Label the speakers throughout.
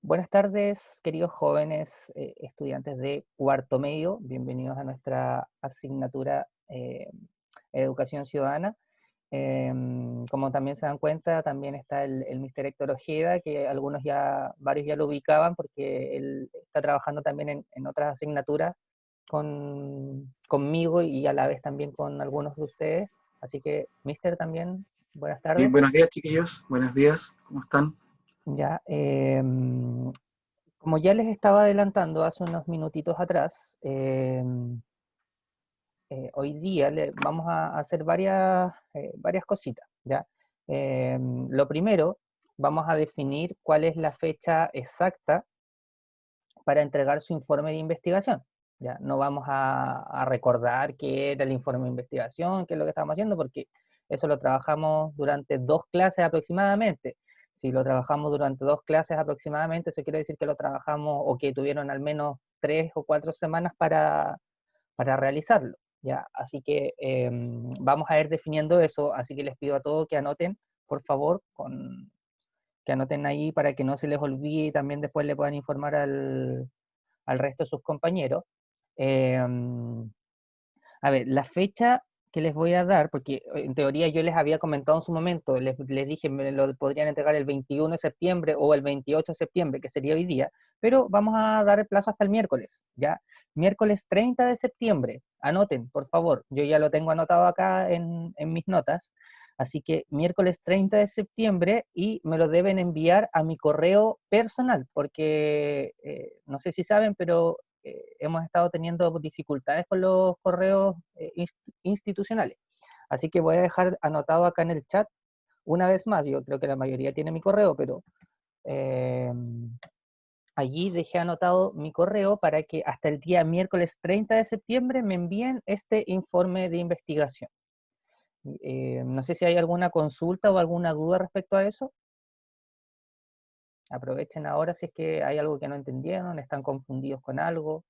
Speaker 1: Buenas tardes, queridos jóvenes estudiantes de cuarto medio. Bienvenidos a nuestra asignatura Educación Ciudadana. Como también se dan cuenta, también está el Mr. Héctor Ojeda, que varios ya lo ubicaban porque él está trabajando también en otras asignaturas conmigo y a la vez también con algunos de ustedes. Así que, Mr. también, buenas
Speaker 2: Sí,
Speaker 1: tardes.
Speaker 2: buenos días, chiquillos. Buenos días. ¿Cómo están?
Speaker 1: Ya, como ya les estaba adelantando hace unos minutitos atrás, hoy día vamos a hacer varias cositas, ¿ya? Lo primero, vamos a definir cuál es la fecha exacta para entregar su informe de investigación, ¿ya? No vamos a recordar qué era el informe de investigación, qué es lo que estábamos haciendo, porque eso lo trabajamos durante 2 clases aproximadamente. Si lo trabajamos durante 2 clases aproximadamente, eso quiere decir que lo trabajamos o que tuvieron al menos 3 o 4 semanas para realizarlo, ¿ya? Así que vamos a ir definiendo eso, así que les pido a todos que anoten, por favor, que anoten ahí para que no se les olvide y también después le puedan informar al resto de sus compañeros. Eh, a ver, la fecha que les voy a dar, porque en teoría yo les había comentado en su momento, les dije me lo podrían entregar el 21 de septiembre o el 28 de septiembre, que sería hoy día, pero vamos a dar el plazo hasta el miércoles, ¿ya? Miércoles 30 de septiembre, anoten, por favor, yo ya lo tengo anotado acá en mis notas, así que miércoles 30 de septiembre y me lo deben enviar a mi correo personal, porque no sé si saben, pero hemos estado teniendo dificultades con los correos institucionales. Así que voy a dejar anotado acá en el chat una vez más. Yo creo que la mayoría tiene mi correo, pero eh, allí dejé anotado mi correo para que hasta el día miércoles 30 de septiembre me envíen este informe de investigación. No sé si hay alguna consulta o alguna duda respecto a eso. Aprovechen ahora si es que hay algo que no entendieron, están confundidos con algo.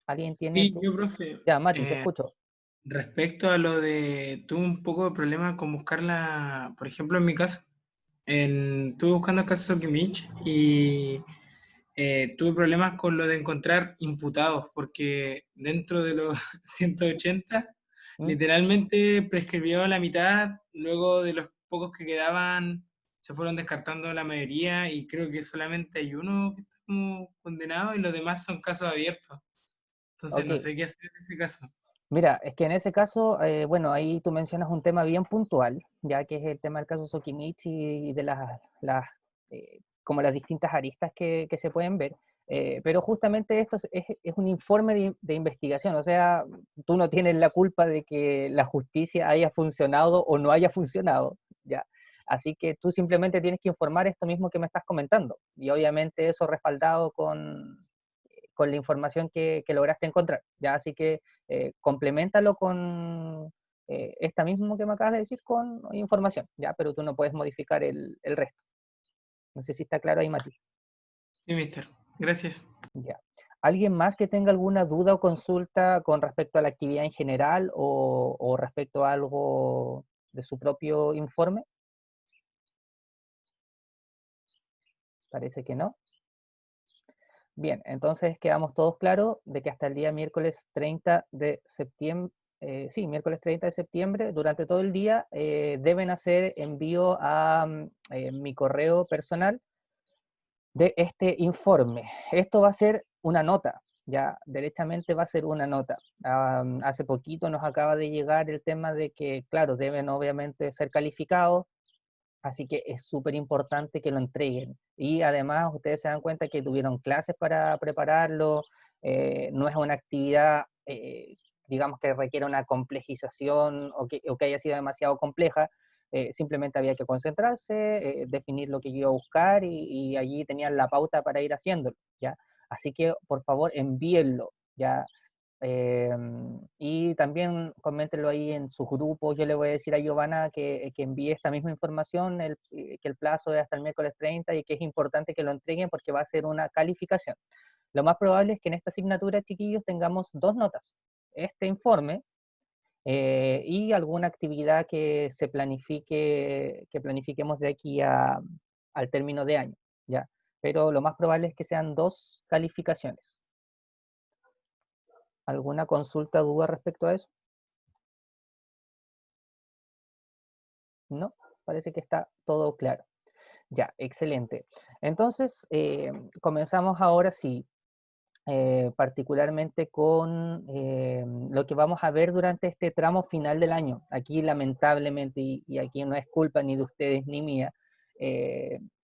Speaker 1: ¿Alguien tiene
Speaker 3: Sí,
Speaker 1: tú?
Speaker 3: yo, profe,
Speaker 1: Ya, Mati, te escucho.
Speaker 3: respecto a lo de, tuve un poco de problema con buscarla, por ejemplo, en mi caso, estuve buscando el caso Kimich y tuve problemas con lo de encontrar imputados, porque dentro de los 180
Speaker 1: ¿Mm?
Speaker 3: literalmente prescribió la mitad, luego de los pocos que quedaban, se fueron descartando la mayoría y creo que solamente hay uno que está como condenado y los demás son casos abiertos. Entonces
Speaker 1: Ok,
Speaker 3: no sé qué hacer en ese caso.
Speaker 1: mira, es que en ese caso, bueno, ahí tú mencionas un tema bien puntual, ya que es el tema del caso Sokimichi y de como las distintas aristas que se pueden ver. Pero justamente esto es un informe de investigación, o sea, tú no tienes la culpa de que la justicia haya funcionado o no haya funcionado, ¿ya? Así que tú simplemente tienes que informar esto mismo que me estás comentando, y obviamente eso respaldado con la información que lograste encontrar, ¿ya? Así que complementalo con esta misma que me acabas de decir con información, ¿ya? Pero tú no puedes modificar el resto. No sé si está claro ahí, Mati.
Speaker 3: Sí, mister. Gracias.
Speaker 1: Ya. ¿Alguien más que tenga alguna duda o consulta con respecto a la actividad en general o respecto a algo de su propio informe? Parece que no. Bien, entonces quedamos todos claros de que hasta el día miércoles 30 de septiembre, sí, miércoles 30 de septiembre, durante todo el día, deben hacer envío a mi correo personal de este informe. Esto va a ser una nota, ya derechamente va a ser una nota. Hace poquito nos acaba de llegar el tema de que, claro, deben obviamente ser calificados, así que es súper importante que lo entreguen. Y además ustedes se dan cuenta que tuvieron clases para prepararlo, no es una actividad, digamos, que requiere una complejización o que haya sido demasiado compleja, simplemente había que concentrarse, definir lo que yo iba a buscar y allí tenían la pauta para ir haciéndolo, ¿ya? Así que, por favor, envíenlo, ¿ya? Y también coméntenlo ahí en sus grupos. Yo le voy a decir a Giovanna que envíe esta misma información, que el plazo es hasta el miércoles 30 y que es importante que lo entreguen porque va a ser una calificación. Lo más probable es que en esta asignatura, chiquillos, tengamos 2 notas. Este informe y alguna actividad que planifiquemos de aquí al término de año, ¿ya? Pero lo más probable es que sean 2 calificaciones. ¿Alguna consulta, duda respecto a eso? ¿No? Parece que está todo claro. Ya, excelente. Entonces, comenzamos ahora sí, particularmente con lo que vamos a ver durante este tramo final del año. Aquí, lamentablemente, y aquí no es culpa ni de ustedes ni mía,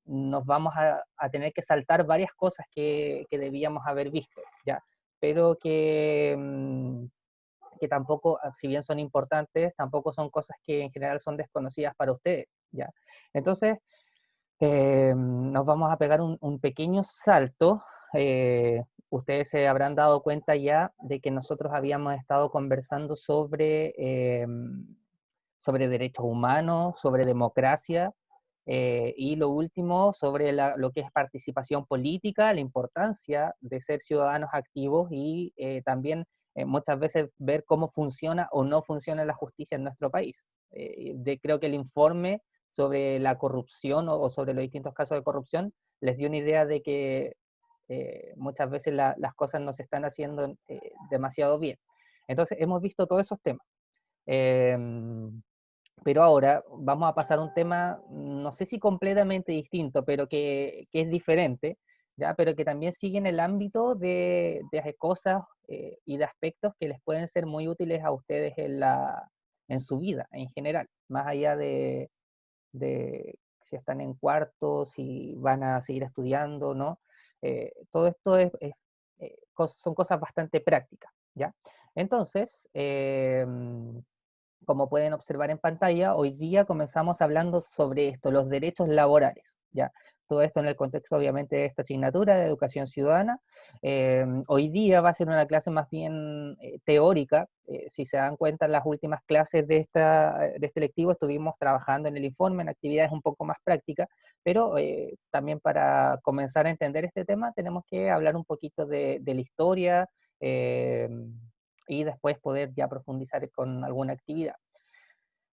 Speaker 1: nos vamos a tener que saltar varias cosas que debíamos haber visto, ¿ya? Pero que tampoco, si bien son importantes, tampoco son cosas que en general son desconocidas para ustedes, ¿ya? Entonces, nos vamos a pegar un pequeño salto. Ustedes se habrán dado cuenta ya de que nosotros habíamos estado conversando sobre derechos humanos, sobre democracia, y lo último, sobre lo que es participación política, la importancia de ser ciudadanos activos y también muchas veces ver cómo funciona o no funciona la justicia en nuestro país. Creo que el informe sobre la corrupción o sobre los distintos casos de corrupción les dio una idea de que muchas veces las cosas no se están haciendo demasiado bien. Entonces, hemos visto todos esos temas. Pero ahora vamos a pasar a un tema, no sé si completamente distinto, pero que es diferente, ¿ya? Pero que también sigue en el ámbito de cosas y de aspectos que les pueden ser muy útiles a ustedes en su vida en general, más allá de si están en cuarto, si van a seguir estudiando, ¿no? Todo esto son cosas bastante prácticas, ¿ya? Entonces, como pueden observar en pantalla, hoy día comenzamos hablando sobre esto, los derechos laborales, ¿ya? Todo esto en el contexto, obviamente, de esta asignatura de educación ciudadana. Hoy día va a ser una clase más bien teórica. Si se dan cuenta, en las últimas clases de este lectivo estuvimos trabajando en el informe, en actividades un poco más prácticas, pero también para comenzar a entender este tema tenemos que hablar un poquito de la historia, eh, y después poder ya profundizar con alguna actividad.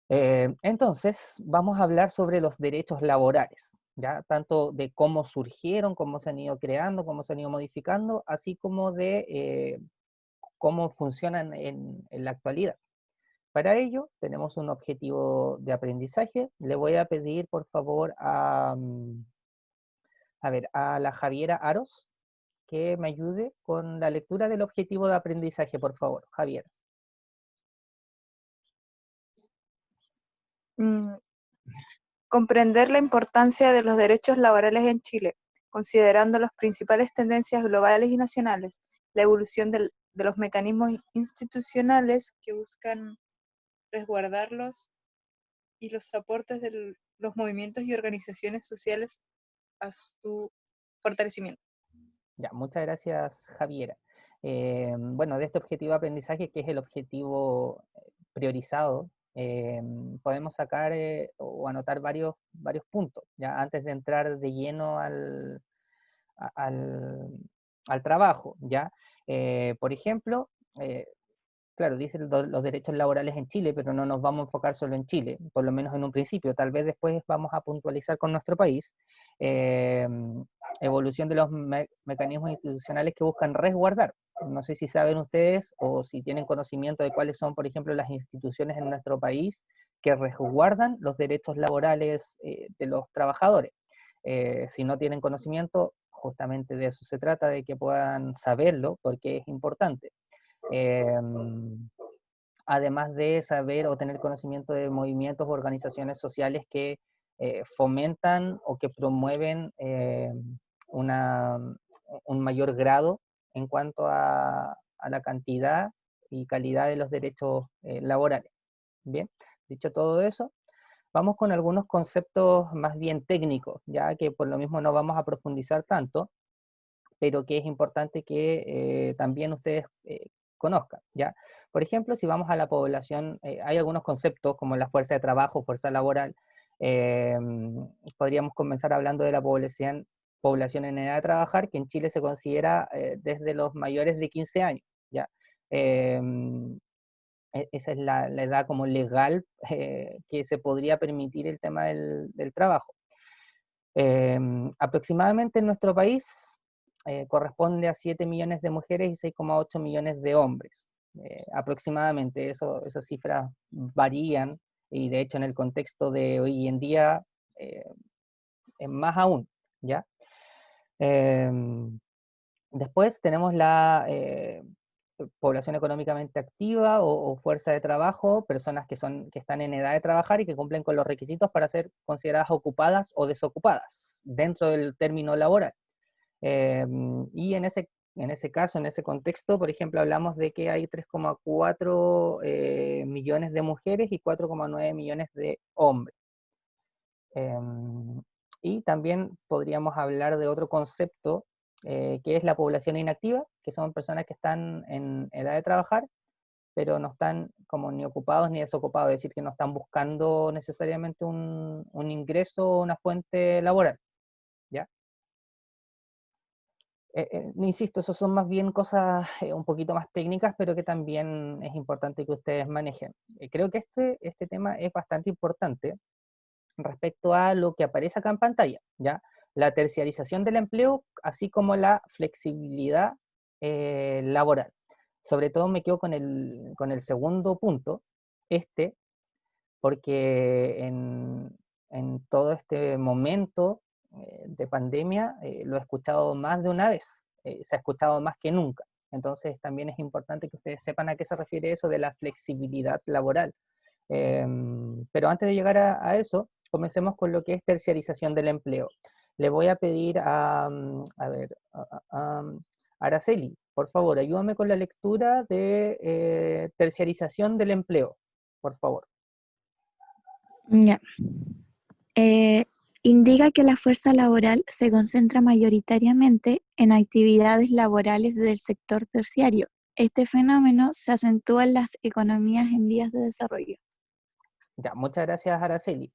Speaker 1: Entonces, vamos a hablar sobre los derechos laborales, ¿ya? Tanto de cómo surgieron, cómo se han ido creando, cómo se han ido modificando, así como de cómo funcionan en la actualidad. Para ello, tenemos un objetivo de aprendizaje. Le voy a pedir, por favor, a la Javiera Aros, que me ayude con la lectura del objetivo de aprendizaje, por favor. Javier.
Speaker 4: Comprender la importancia de los derechos laborales en Chile, considerando las principales tendencias globales y nacionales, la evolución de los mecanismos institucionales que buscan resguardarlos y los aportes de los movimientos y organizaciones sociales a su fortalecimiento.
Speaker 1: Ya, muchas gracias, Javiera. Bueno, de este objetivo de aprendizaje, que es el objetivo priorizado, podemos sacar o anotar varios puntos, ya antes de entrar de lleno a- al, al trabajo, ¿ya? Por ejemplo, claro, dicen los derechos laborales en Chile, pero no nos vamos a enfocar solo en Chile, por lo menos en un principio. Tal vez después vamos a puntualizar con nuestro país. eh, Evolución de los mecanismos institucionales que buscan resguardar. No sé si saben ustedes o si tienen conocimiento de cuáles son, por ejemplo, las instituciones en nuestro país que resguardan los derechos laborales de los trabajadores. Si no tienen conocimiento, justamente de eso se trata, de que puedan saberlo, porque es importante. Además de saber o tener conocimiento de movimientos o organizaciones sociales que fomentan o que promueven una, un mayor grado en cuanto a la cantidad y calidad de los derechos laborales. Bien, dicho todo eso, vamos con algunos conceptos más bien técnicos, ya que por lo mismo no vamos a profundizar tanto, pero que es importante que también ustedes conozcan, ¿ya? Por ejemplo, si vamos a la población, hay algunos conceptos como la fuerza de trabajo, fuerza laboral. eh, Podríamos comenzar hablando de la población en edad de trabajar, que en Chile se considera desde los mayores de 15 años, ¿ya? Eh, Esa es la edad como legal que se podría permitir el tema del trabajo. Aproximadamente en nuestro país corresponde a 7 millones de mujeres y 6,8 millones de hombres. Aproximadamente, esas cifras varían, y de hecho en el contexto de hoy en día, más aún, ¿ya? Después tenemos la población económicamente activa o fuerza de trabajo, personas que están en edad de trabajar y que cumplen con los requisitos para ser consideradas ocupadas o desocupadas dentro del término laboral. Y en ese caso, en ese contexto, por ejemplo, hablamos de que hay 3,4 millones de mujeres y 4,9 millones de hombres. Y también podríamos hablar de otro concepto, que es la población inactiva, que son personas que están en edad de trabajar, pero no están como ni ocupados ni desocupados, es decir, que no están buscando necesariamente un ingreso o una fuente laboral, ¿ya? Insisto, eso son más bien cosas un poquito más técnicas, pero que también es importante que ustedes manejen. Creo que este tema es bastante importante respecto a lo que aparece acá en pantalla, ¿ya? La terciarización del empleo, así como la flexibilidad laboral. Sobre todo me quedo con el segundo punto, porque en todo este momento de pandemia lo he escuchado más de una vez, se ha escuchado más que nunca. Entonces también es importante que ustedes sepan a qué se refiere eso de la flexibilidad laboral. Pero antes de llegar a eso, comencemos con lo que es terciarización del empleo. Le voy a pedir a ver, Araceli, por favor, ayúdame con la lectura de terciarización del empleo, por favor.
Speaker 5: Ya. Indica que la fuerza laboral se concentra mayoritariamente en actividades laborales del sector terciario. Este fenómeno se acentúa en las economías en vías de desarrollo.
Speaker 1: Ya, muchas gracias, Araceli.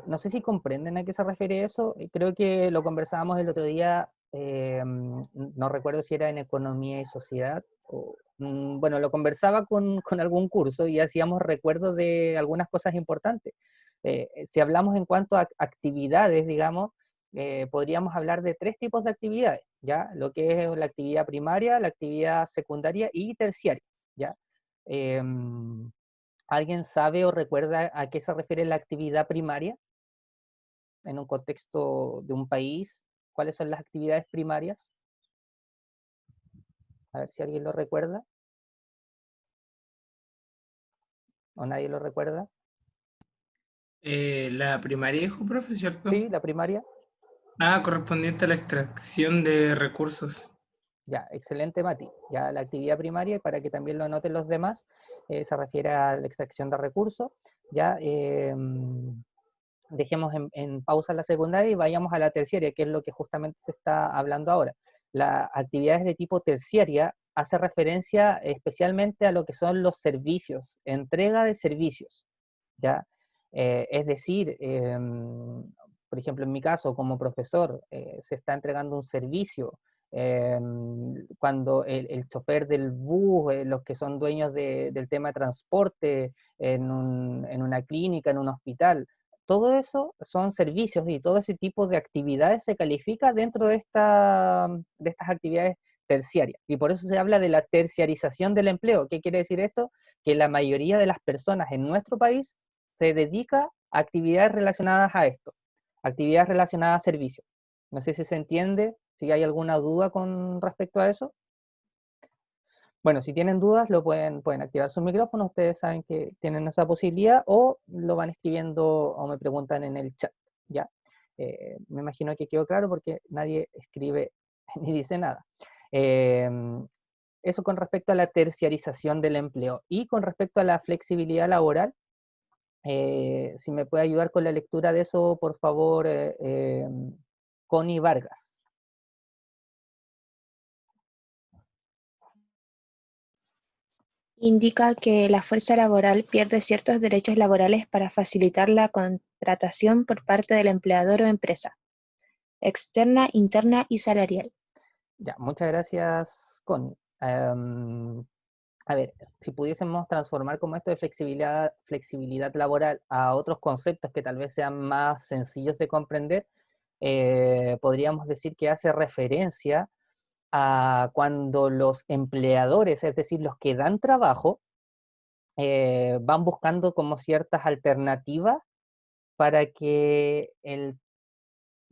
Speaker 1: No sé si comprenden a qué se refiere eso. Creo que lo conversábamos el otro día, no recuerdo si era en Economía y Sociedad, o, bueno, lo conversaba con algún curso y hacíamos recuerdos de algunas cosas importantes. Si hablamos en cuanto a actividades, digamos, podríamos hablar de 3 tipos de actividades, ¿ya? Lo que es la actividad primaria, la actividad secundaria y terciaria, ¿ya? ¿Alguien sabe o recuerda a qué se refiere la actividad primaria en un contexto de un país? ¿Cuáles son las actividades primarias? A ver si alguien lo recuerda. ¿O nadie lo recuerda?
Speaker 3: La primaria, dijo profe, ¿cierto?
Speaker 1: Sí, la primaria.
Speaker 3: Correspondiente a la extracción de recursos.
Speaker 1: Ya, excelente, Mati. Ya la actividad primaria, para que también lo anoten los demás, se refiere a la extracción de recursos. Ya, dejemos en pausa la secundaria y vayamos a la terciaria, que es lo que justamente se está hablando ahora. Las actividades de tipo terciaria hace referencia especialmente a lo que son los servicios, entrega de servicios, ¿ya? Es decir, por ejemplo, en mi caso, como profesor, se está entregando un servicio, cuando el chofer del bus, los que son dueños del tema de transporte, en una clínica, en un hospital, todo eso son servicios y todo ese tipo de actividades se califica dentro de estas actividades terciarias. Y por eso se habla de la terciarización del empleo. ¿Qué quiere decir esto? Que la mayoría de las personas en nuestro país se dedica a actividades relacionadas a esto, actividades relacionadas a servicios. No sé si se entiende, si hay alguna duda con respecto a eso. Bueno, si tienen dudas, pueden activar su micrófono, ustedes saben que tienen esa posibilidad, o lo van escribiendo o me preguntan en el chat, ¿ya? Me imagino que quedó claro porque nadie escribe ni dice nada. Eso con respecto a la terciarización del empleo. Y con respecto a la flexibilidad laboral, si me puede ayudar con la lectura de eso, por favor, Connie Vargas.
Speaker 6: Indica que la fuerza laboral pierde ciertos derechos laborales para facilitar la contratación por parte del empleador o empresa, externa, interna y salarial.
Speaker 1: Ya, muchas gracias, Connie. A ver, si pudiésemos transformar como esto de flexibilidad laboral a otros conceptos que tal vez sean más sencillos de comprender, podríamos decir que hace referencia a cuando los empleadores, es decir, los que dan trabajo, van buscando como ciertas alternativas para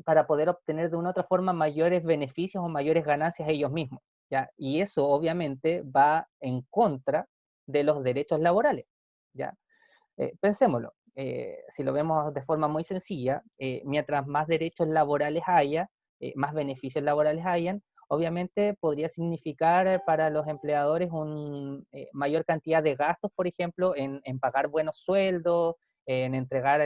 Speaker 1: para poder obtener de una u otra forma mayores beneficios o mayores ganancias a ellos mismos, ¿ya? Y eso obviamente va en contra de los derechos laborales, ¿ya? Pensémoslo, si lo vemos de forma muy sencilla, mientras más derechos laborales haya, más beneficios laborales hayan, obviamente podría significar para los empleadores una mayor cantidad de gastos, por ejemplo, en pagar buenos sueldos, en entregar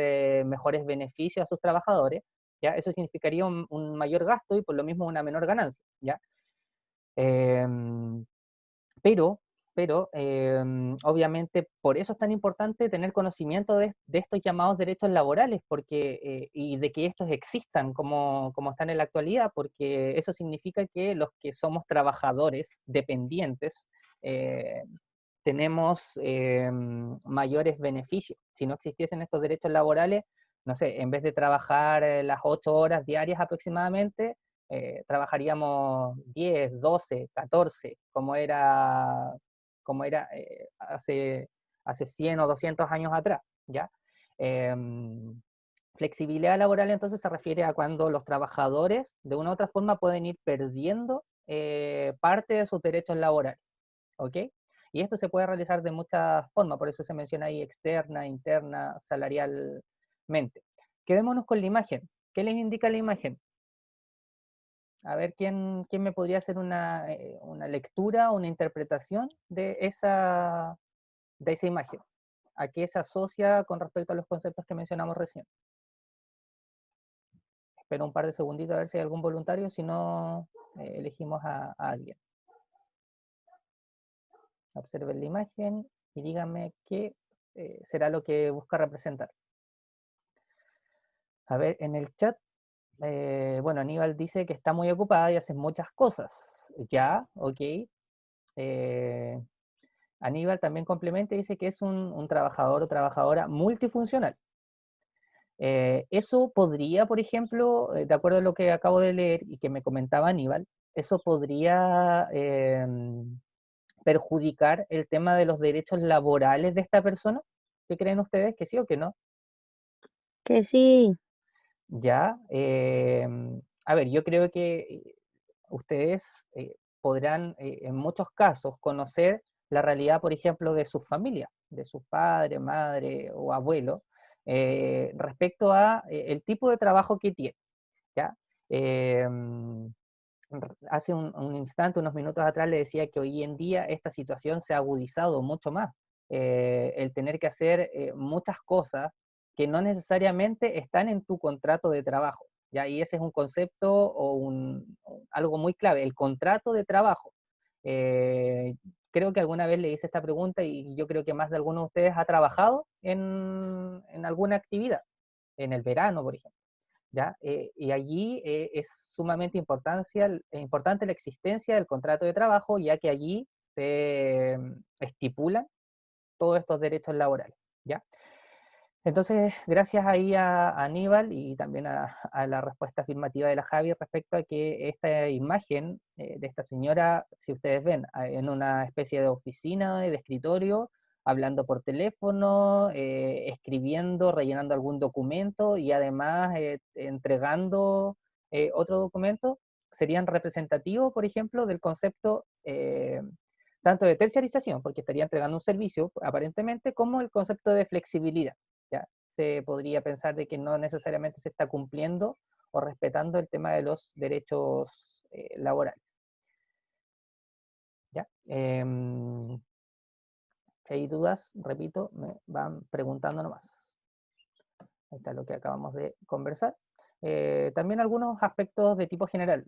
Speaker 1: mejores beneficios a sus trabajadores, ¿ya? Eso significaría un mayor gasto y por lo mismo una menor ganancia, ¿ya? Em, pero obviamente por eso es tan importante tener conocimiento de estos llamados derechos laborales y de que estos existan como están en la actualidad, porque eso significa que los que somos trabajadores dependientes eh, tenemos mayores beneficios. Si no existiesen estos derechos laborales, no sé, en vez de trabajar las 8 horas diarias aproximadamente, trabajaríamos 10, 12, 14, como era hace 100 o 200 años atrás, ¿ya? Flexibilidad laboral entonces se refiere a cuando los trabajadores de una u otra forma pueden ir perdiendo parte de sus derechos laborales, ¿ok? Y esto se puede realizar de muchas formas, por eso se menciona ahí externa, interna, salarialmente. Quedémonos con la imagen. ¿Qué les indica la imagen? A ver, ¿quién me podría hacer una lectura, una interpretación de esa imagen? ¿A qué se asocia con respecto a los conceptos que mencionamos recién? Espero un par de segunditos a ver si hay algún voluntario, si no, elegimos a alguien. Observen la imagen y díganme qué será lo que busca representar. A ver, en el chat, bueno, Aníbal dice que está muy ocupada y hace muchas cosas. Ya, ok. Aníbal también complementa y dice que es un trabajador o trabajadora multifuncional. Eso podría, por ejemplo, de acuerdo a lo que acabo de leer y que me comentaba Aníbal, eso podría perjudicar el tema de los derechos laborales de esta persona. ¿Qué creen ustedes? ¿Que sí o que no?
Speaker 5: Que sí.
Speaker 1: Ya, a ver, yo creo que ustedes podrán en muchos casos conocer la realidad, por ejemplo, de sus familias, de sus padres, madre o abuelo, respecto a el tipo de trabajo que tiene, ¿ya? Hace un instante, unos minutos atrás, le decía que hoy en día esta situación se ha agudizado mucho más. El tener que hacer muchas cosas que no necesariamente están en tu contrato de trabajo, ¿ya? Y ese es un concepto o algo muy clave, el contrato de trabajo. Creo que alguna vez le hice esta pregunta y yo creo que más de alguno de ustedes ha trabajado en alguna actividad, en el verano, por ejemplo. ¿Ya? Y allí es sumamente importante la existencia del contrato de trabajo, ya que allí se estipulan todos estos derechos laborales, ¿ya? Entonces, gracias ahí a Aníbal y también a la respuesta afirmativa de la Javi respecto a que esta imagen de esta señora, si ustedes ven, en una especie de oficina, de escritorio, hablando por teléfono, escribiendo, rellenando algún documento y además entregando otro documento, serían representativos, por ejemplo, del concepto tanto de terciarización, porque estaría entregando un servicio aparentemente, como el concepto de flexibilidad. ¿Ya? Se podría pensar de que no necesariamente se está cumpliendo o respetando el tema de los derechos laborales. ¿Ya? Si hay dudas, repito, me van preguntando nomás. Ahí está lo que acabamos de conversar. También algunos aspectos de tipo general.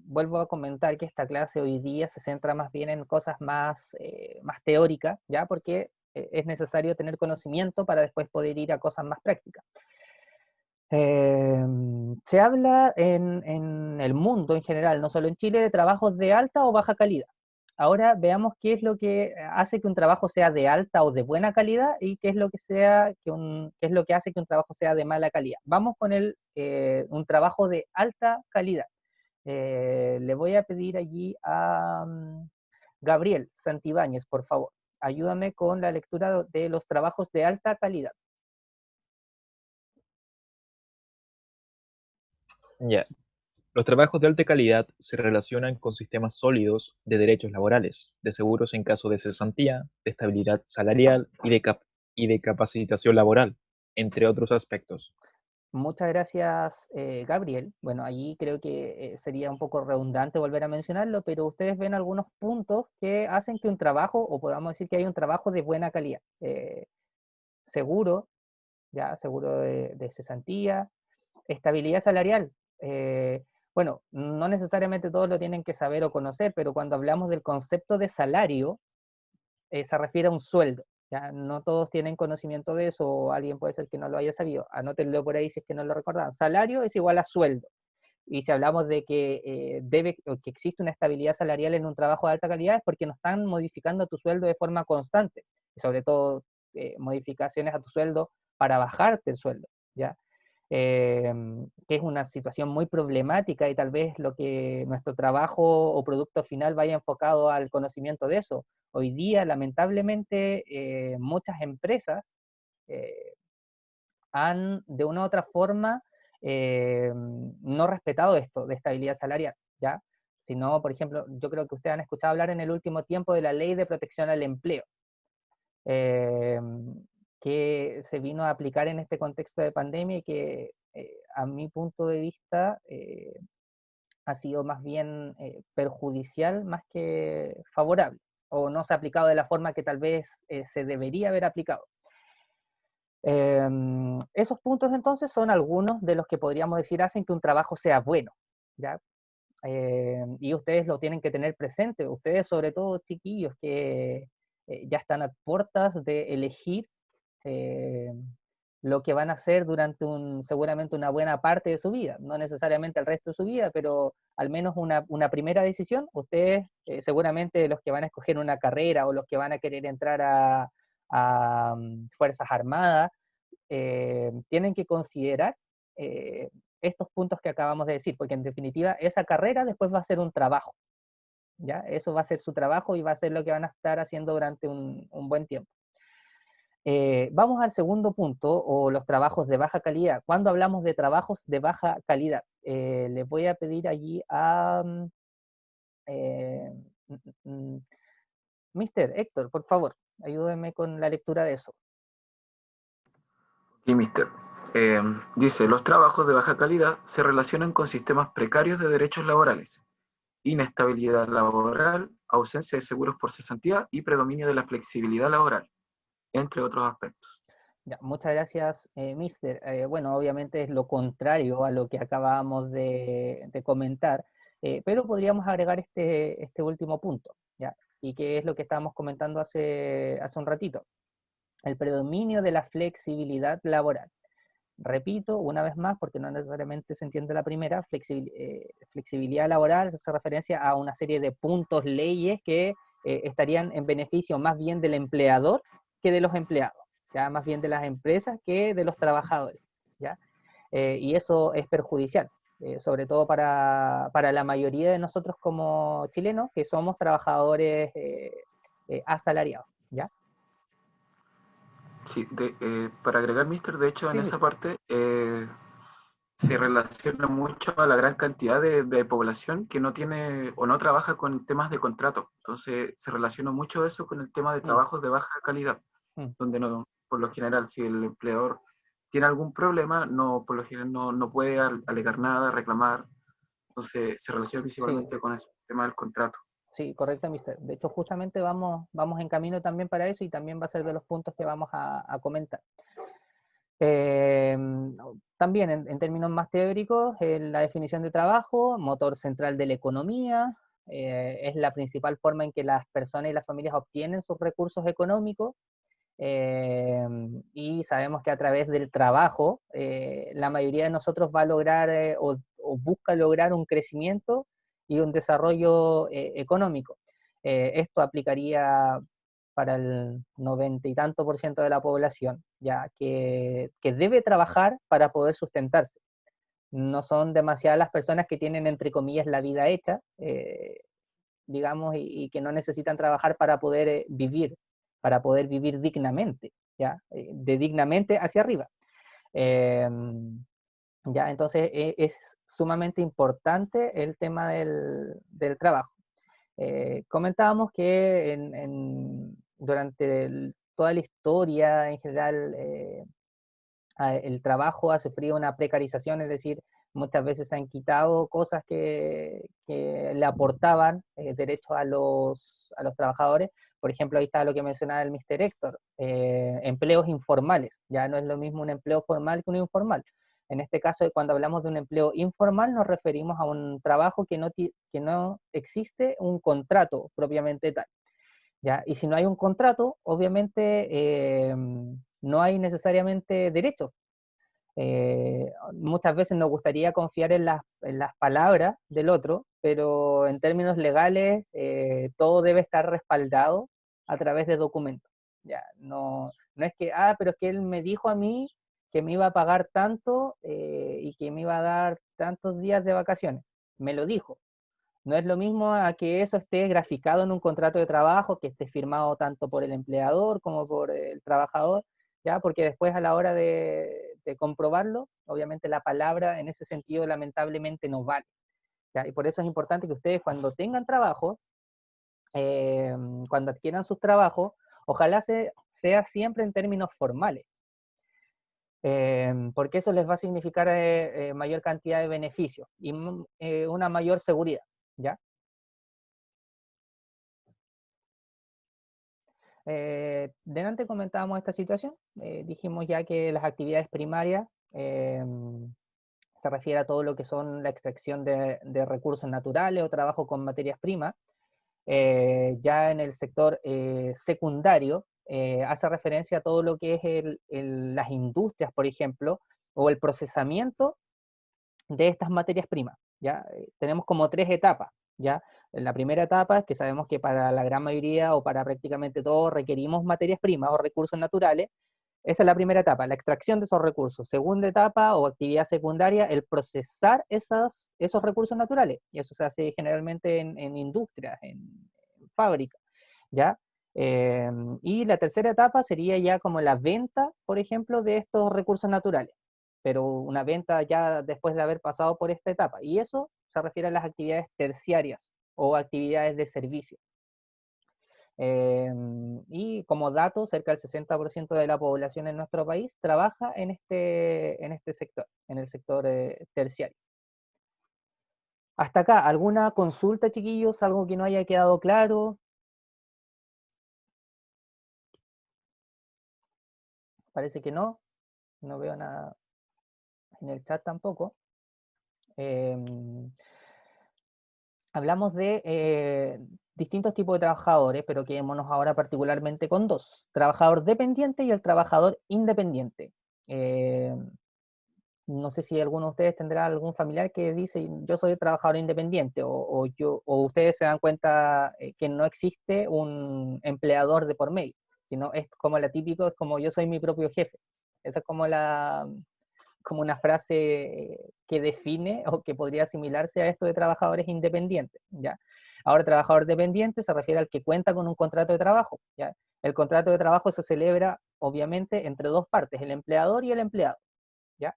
Speaker 1: Vuelvo a comentar que esta clase hoy día se centra más bien en cosas más teóricas, ¿ya? Porque es necesario tener conocimiento para después poder ir a cosas más prácticas. Se habla en el mundo en general, no solo en Chile, de trabajos de alta o baja calidad. Ahora veamos qué es lo que hace que un trabajo sea de alta o de buena calidad y qué es lo que qué es lo que hace que un trabajo sea de mala calidad. Vamos con un trabajo de alta calidad. Le voy a pedir allí a Gabriel Santibáñez, por favor. Ayúdame con la lectura de los trabajos de alta calidad.
Speaker 7: Ya. Los trabajos de alta calidad se relacionan con sistemas sólidos de derechos laborales, de seguros en caso de cesantía, de estabilidad salarial y de capacitación laboral, entre otros aspectos.
Speaker 1: Muchas gracias, Gabriel. Bueno, allí creo que sería un poco redundante volver a mencionarlo, pero ustedes ven algunos puntos que hacen que un trabajo, o podamos decir que hay un trabajo de buena calidad. Seguro, ya, seguro de cesantía, estabilidad salarial. Bueno, no necesariamente todos lo tienen que saber o conocer, pero cuando hablamos del concepto de salario, se refiere a un sueldo. ¿Ya? No todos tienen conocimiento de eso, o alguien puede ser que no lo haya sabido. Anótenlo por ahí si es que no lo recordaban. Salario es igual a sueldo. Y si hablamos de que que existe una estabilidad salarial en un trabajo de alta calidad, es porque no están modificando tu sueldo de forma constante. Y sobre todo, modificaciones a tu sueldo para bajarte el sueldo, ¿ya? Que es una situación muy problemática y tal vez lo que nuestro trabajo o producto final vaya enfocado al conocimiento de eso. Hoy día, lamentablemente, muchas empresas eh, han de una u otra forma no respetado esto de estabilidad salarial, ¿ya? Sino, por ejemplo, yo creo que ustedes han escuchado hablar en el último tiempo de la Ley de Protección al Empleo, eh, que se vino a aplicar en este contexto de pandemia y que a mi punto de vista ha sido más bien perjudicial más que favorable, o no se ha aplicado de la forma que tal vez se debería haber aplicado. Esos puntos entonces son algunos de los que podríamos decir hacen que un trabajo sea bueno, ¿ya? Y ustedes lo tienen que tener presente, ustedes sobre todo chiquillos que ya están a puertas de elegir eh, lo que van a hacer durante seguramente una buena parte de su vida, no necesariamente el resto de su vida, pero al menos una primera decisión. Ustedes seguramente los que van a escoger una carrera o los que van a querer entrar a Fuerzas Armadas, tienen que considerar eh, estos puntos que acabamos de decir, porque en definitiva esa carrera después va a ser un trabajo, ¿ya? Eso va a ser su trabajo y va a ser lo que van a estar haciendo durante un buen tiempo. Vamos al segundo punto, o los trabajos de baja calidad. Cuando hablamos de trabajos de baja calidad, les voy a pedir allí a Mr. Héctor, por favor, ayúdenme con la lectura de eso.
Speaker 2: Y mister, dice, los trabajos de baja calidad se relacionan con sistemas precarios de derechos laborales, inestabilidad laboral, ausencia de seguros por cesantía y predominio de la flexibilidad laboral, entre otros aspectos.
Speaker 1: Ya, muchas gracias, Mister. Bueno, obviamente es lo contrario a lo que acabábamos de comentar, pero podríamos agregar este último punto, ¿ya? Y que es lo que estábamos comentando hace un ratito, el predominio de la flexibilidad laboral. Repito una vez más, porque no necesariamente se entiende la primera, flexibilidad laboral se hace referencia a una serie de puntos, leyes que estarían en beneficio más bien del empleador que de los empleados, ¿ya? Más bien de las empresas que de los trabajadores, ¿ya? Y eso es perjudicial, sobre todo para la mayoría de nosotros como chilenos, que somos trabajadores asalariados, ¿ya?
Speaker 2: Sí, para agregar, mister, de hecho, en
Speaker 1: Sí,
Speaker 2: esa parte se relaciona mucho a la gran cantidad de población que no tiene o no trabaja con temas de contrato. Entonces, se relaciona mucho eso con el tema de trabajos de baja calidad, donde no, por lo general, si el empleador tiene algún problema, no, por lo general no puede alegar nada, reclamar. Entonces, se relaciona principalmente con el tema del contrato.
Speaker 1: Sí, correcto, mister. De hecho, justamente vamos en camino también para eso y también va a ser de los puntos que vamos a comentar. También en términos más teóricos, la definición de trabajo, motor central de la economía, es la principal forma en que las personas y las familias obtienen sus recursos económicos, y sabemos que a través del trabajo la mayoría de nosotros va a lograr o busca lograr un crecimiento y un desarrollo económico. Esto aplicaría para el 90 y tanto por ciento de la población, ya que debe trabajar para poder sustentarse. No son demasiadas las personas que tienen, entre comillas, la vida hecha, digamos, y que no necesitan trabajar para poder vivir dignamente, ¿ya? De dignamente hacia arriba. ¿Ya? Entonces es sumamente importante el tema del trabajo. Comentábamos que durante toda la historia en general, el trabajo ha sufrido una precarización, es decir, muchas veces se han quitado cosas que le aportaban derechos a los trabajadores. Por ejemplo, ahí está lo que mencionaba el Mr. Héctor, empleos informales. Ya no es lo mismo un empleo formal que un informal. En este caso, cuando hablamos de un empleo informal, nos referimos a un trabajo que no existe un contrato propiamente tal. ¿Ya? Y si no hay un contrato, obviamente no hay necesariamente derechos. Muchas veces nos gustaría confiar en las palabras del otro, pero en términos legales todo debe estar respaldado a través de documentos. Ya, no es que, pero es que él me dijo a mí que me iba a pagar tanto y que me iba a dar tantos días de vacaciones. Me lo dijo. No es lo mismo a que eso esté graficado en un contrato de trabajo, que esté firmado tanto por el empleador como por el trabajador, ¿ya? Porque después a la hora de comprobarlo, obviamente la palabra en ese sentido lamentablemente no vale, ¿ya? Y por eso es importante que ustedes cuando tengan trabajo, cuando adquieran sus trabajos, ojalá sea siempre en términos formales, porque eso les va a significar mayor cantidad de beneficios y una mayor seguridad, ¿ya? Delante comentábamos esta situación, dijimos ya que las actividades primarias se refiere a todo lo que son la extracción de recursos naturales o trabajo con materias primas. Ya en el sector secundario hace referencia a todo lo que es las industrias, por ejemplo, o el procesamiento de estas materias primas. ¿Ya? Tenemos como 3 etapas. ¿Ya? En la primera etapa, que sabemos que para la gran mayoría o para prácticamente todos requerimos materias primas o recursos naturales, esa es la primera etapa, la extracción de esos recursos. Segunda etapa o actividad secundaria, el procesar esos recursos naturales. Y eso se hace generalmente en industrias, en fábricas. ¿Ya? Y la tercera etapa sería ya como la venta, por ejemplo, de estos recursos naturales. Pero una venta ya después de haber pasado por esta etapa. Y eso se refiere a las actividades terciarias o actividades de servicio. Y como dato, cerca del 60% de la población en nuestro país trabaja en este sector, en el sector terciario. Hasta acá, ¿alguna consulta, chiquillos? ¿Algo que no haya quedado claro? Parece que no veo nada en el chat tampoco. Hablamos de distintos tipos de trabajadores, pero quedémonos ahora particularmente con 2, trabajador dependiente y el trabajador independiente. No sé si alguno de ustedes tendrá algún familiar que dice, yo soy trabajador independiente, o ustedes se dan cuenta que no existe un empleador de por medio, sino es como la típica, es como yo soy mi propio jefe. Esa es como una frase que define o que podría asimilarse a esto de trabajadores independientes, ¿ya? Ahora, trabajador dependiente se refiere al que cuenta con un contrato de trabajo, ¿ya? El contrato de trabajo se celebra, obviamente, entre 2 partes, el empleador y el empleado, ¿ya?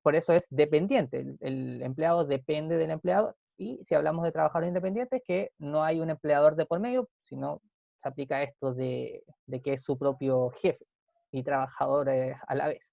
Speaker 1: Por eso es dependiente, el empleado depende del empleador, y si hablamos de trabajadores independientes, que no hay un empleador de por medio, sino se aplica esto de que es su propio jefe y trabajador a la vez.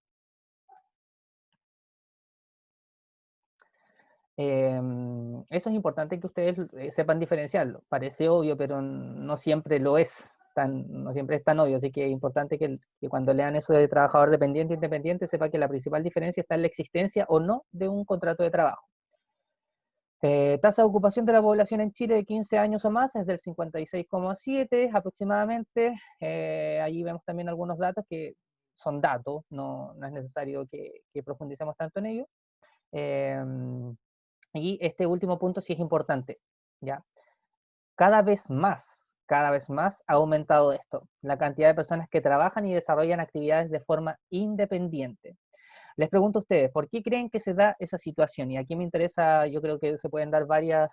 Speaker 1: Eso es importante que ustedes sepan diferenciarlo. Parece obvio, pero no siempre lo es, no siempre es tan obvio, así que es importante que cuando lean eso de trabajador dependiente e independiente, sepa que la principal diferencia está en la existencia o no de un contrato de trabajo. Tasa de ocupación de la población en Chile de 15 años o más es del 56,7 aproximadamente. Allí vemos también algunos datos que son datos, no es necesario que profundicemos tanto en ello. Y este último punto sí es importante, ¿ya? cada vez más ha aumentado esto, la cantidad de personas que trabajan y desarrollan actividades de forma independiente. Les pregunto a ustedes, ¿por qué creen que se da esa situación? Y aquí me interesa, yo creo que se pueden dar varios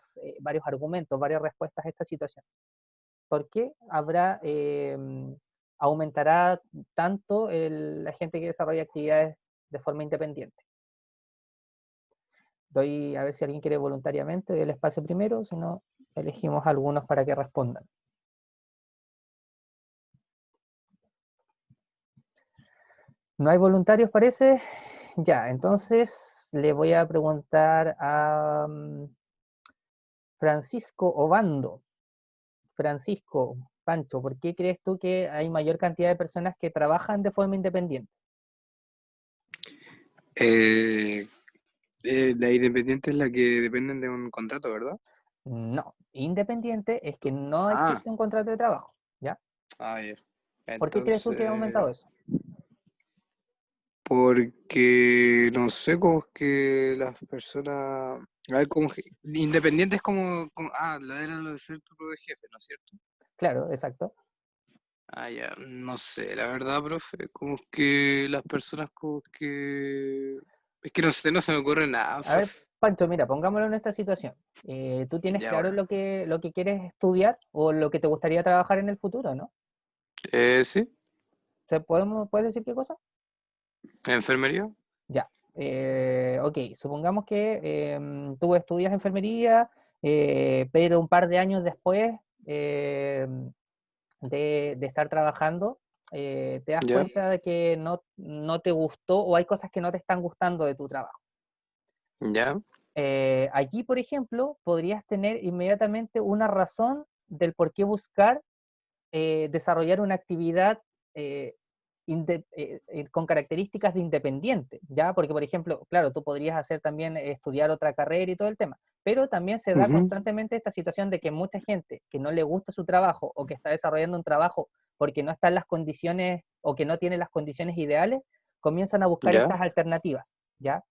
Speaker 1: argumentos, varias respuestas a esta situación. ¿Por qué aumentará tanto la gente que desarrolla actividades de forma independiente? Doy a ver si alguien quiere voluntariamente el espacio primero, si no, elegimos algunos para que respondan. ¿No hay voluntarios, parece? Ya, entonces le voy a preguntar a Francisco Obando. Francisco, Pancho, ¿por qué crees tú que hay mayor cantidad de personas que trabajan de forma independiente?
Speaker 8: La independiente es la que dependen de un contrato, ¿verdad?
Speaker 1: No, independiente es que no
Speaker 8: Ah,
Speaker 1: existe un contrato de trabajo, ¿ya?
Speaker 8: ya.
Speaker 1: ¿Por qué crees tú que ha aumentado eso?
Speaker 8: Porque no sé, como es que las personas. A ver, independiente es lo era lo de ser tu propio jefe, ¿no es cierto?
Speaker 1: Claro, exacto.
Speaker 8: Ya, no sé, la verdad, profe, como es que las personas como que. Es que no sé, no se me ocurre nada,
Speaker 1: A ver,
Speaker 8: profe.
Speaker 1: Pancho, mira, pongámoslo en esta situación. ¿Tú tienes
Speaker 8: Ya,
Speaker 1: claro
Speaker 8: bueno.
Speaker 1: lo que quieres estudiar o lo que te gustaría trabajar en el futuro, no?
Speaker 8: Sí,
Speaker 1: ¿Puedes decir qué cosa?
Speaker 8: enfermería.
Speaker 1: Ya. Ok, supongamos que tú estudias enfermería, pero un par de años después de estar trabajando, te das
Speaker 8: Ya,
Speaker 1: cuenta de que no te gustó o hay cosas que no te están gustando de tu trabajo.
Speaker 8: ya,
Speaker 1: Aquí, por ejemplo, podrías tener inmediatamente una razón del por qué buscar desarrollar una actividad eh, con características de independiente, ¿ya? Porque, por ejemplo, claro, tú podrías hacer también estudiar otra carrera y todo el tema, pero también se da constantemente esta situación de que mucha gente que no le gusta su trabajo o que está desarrollando un trabajo porque no está en las condiciones o que no tiene las condiciones ideales, comienzan a buscar
Speaker 8: ya.
Speaker 1: estas alternativas, ¿ya?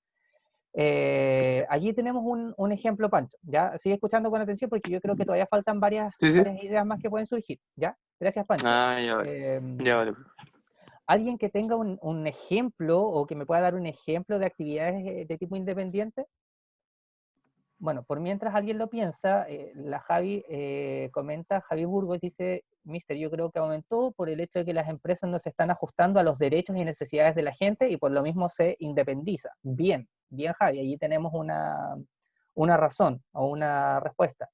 Speaker 1: Allí tenemos un ejemplo, Pancho, ¿ya? Sigue escuchando con atención porque yo creo que todavía faltan
Speaker 8: Sí, sí.
Speaker 1: varias ideas más que pueden surgir, ¿ya? Gracias, Pancho.
Speaker 8: Ya vale.
Speaker 1: Eh,
Speaker 8: Ya vale.
Speaker 1: ¿Alguien que tenga un ejemplo o que me pueda dar un ejemplo de actividades de tipo independiente? Bueno, por mientras alguien lo piensa, la Javi comenta, Javi Burgos dice, Mister, yo creo que aumentó por el hecho de que las empresas no se están ajustando a los derechos y necesidades de la gente y por lo mismo se independiza. Bien, bien Javi, allí tenemos una razón o una respuesta.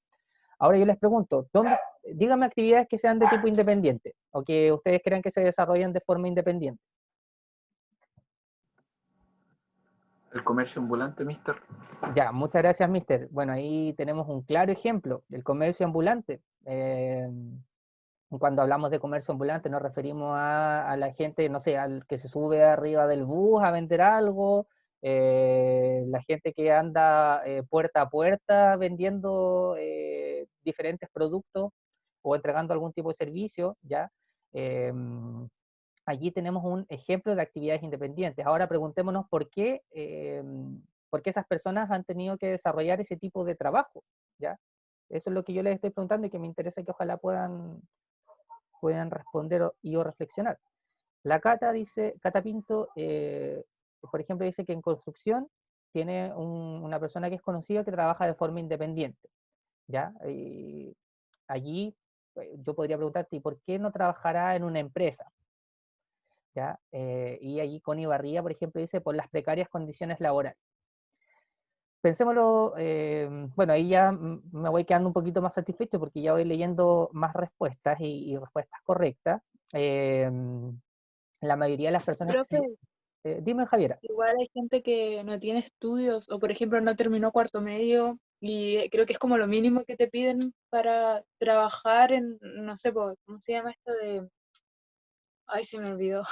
Speaker 1: Ahora yo les pregunto, díganme actividades que sean de tipo independiente o que ustedes crean que se desarrollan de forma independiente.
Speaker 2: El comercio ambulante, mister.
Speaker 1: Ya, muchas gracias, Mister. Bueno, ahí tenemos un claro ejemplo, el comercio ambulante. Cuando hablamos de comercio ambulante nos referimos a la gente, no sé, al que se sube arriba del bus a vender algo, la gente que anda puerta a puerta vendiendo diferentes productos o entregando algún tipo de servicio, ¿ya? Allí tenemos un ejemplo de actividades independientes. Ahora preguntémonos por qué esas personas han tenido que desarrollar ese tipo de trabajo, ¿ya? Eso es lo que yo les estoy preguntando y que me interesa que ojalá puedan responder o reflexionar. La Cata dice, Cata Pinto, por ejemplo, dice que en construcción tiene una persona que es conocida que trabaja de forma independiente, ¿ya? Y allí yo podría preguntarte, ¿y por qué no trabajará en una empresa? ¿Ya? Y allí Connie Barría, por ejemplo, dice, por las precarias condiciones laborales. Pensémoslo, bueno, ahí ya me voy quedando un poquito más satisfecho porque ya voy leyendo más respuestas y respuestas correctas. La mayoría de las personas que
Speaker 4: Profe,
Speaker 1: dime, Javiera.
Speaker 4: igual hay gente que no tiene estudios o por ejemplo no terminó cuarto medio y creo que es como lo mínimo que te piden para trabajar en, no sé, ¿cómo se llama esto de? Ay, se me olvidó.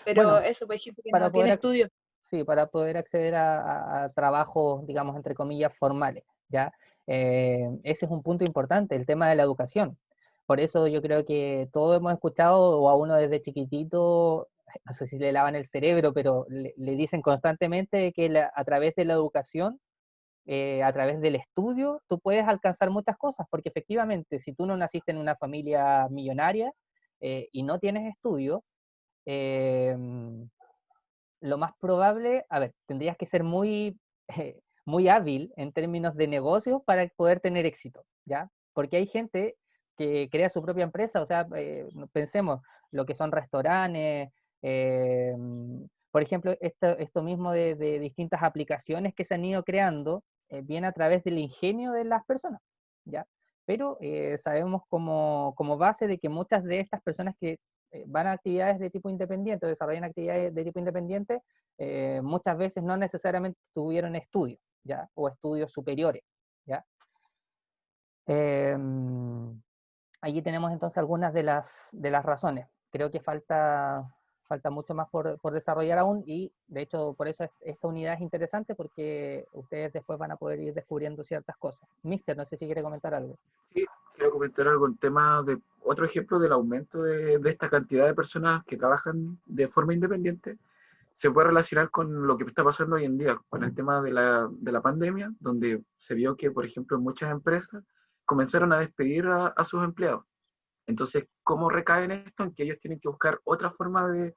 Speaker 4: Pero
Speaker 1: Bueno,
Speaker 4: eso, pues hay gente que
Speaker 1: para
Speaker 4: no tiene
Speaker 1: poder,
Speaker 4: estudios.
Speaker 1: sí, para poder acceder a trabajos, digamos, entre comillas, formales, ¿ya? Ese es un punto importante, el tema de la educación. Por eso yo creo que todos hemos escuchado, o a uno desde chiquitito, no sé si le lavan el cerebro, pero le dicen constantemente que a través de la educación a través del estudio, tú puedes alcanzar muchas cosas, porque efectivamente, si tú no naciste en una familia millonaria y no tienes estudio, eh, lo más probable, a ver, tendrías que ser muy, muy hábil en términos de negocios para poder tener éxito, ¿ya? Porque hay gente que crea su propia empresa, o sea, pensemos lo que son restaurantes, eh, por ejemplo, esto mismo de distintas aplicaciones que se han ido creando, viene a través del ingenio de las personas, ¿ya? Pero sabemos como base de que muchas de estas personas que van a actividades de tipo independiente o desarrollan actividades de tipo independiente, muchas veces no necesariamente tuvieron estudios, ¿ya? O estudios superiores, ¿ya? Eh, Allí tenemos entonces algunas de las razones. Creo que falta mucho más por desarrollar aún y de hecho por eso esta unidad es interesante porque ustedes después van a poder ir descubriendo ciertas cosas. Mister, no sé si quiere comentar algo.
Speaker 2: Sí, quiero comentar algo en tema de otro ejemplo del aumento de esta cantidad de personas que trabajan de forma independiente. Se puede relacionar con lo que está pasando hoy en día, con el tema de la pandemia, donde se vio que, por ejemplo, en muchas empresas comenzaron a despedir a sus empleados. Entonces, ¿cómo recae en esto? En que ellos tienen que buscar otra forma de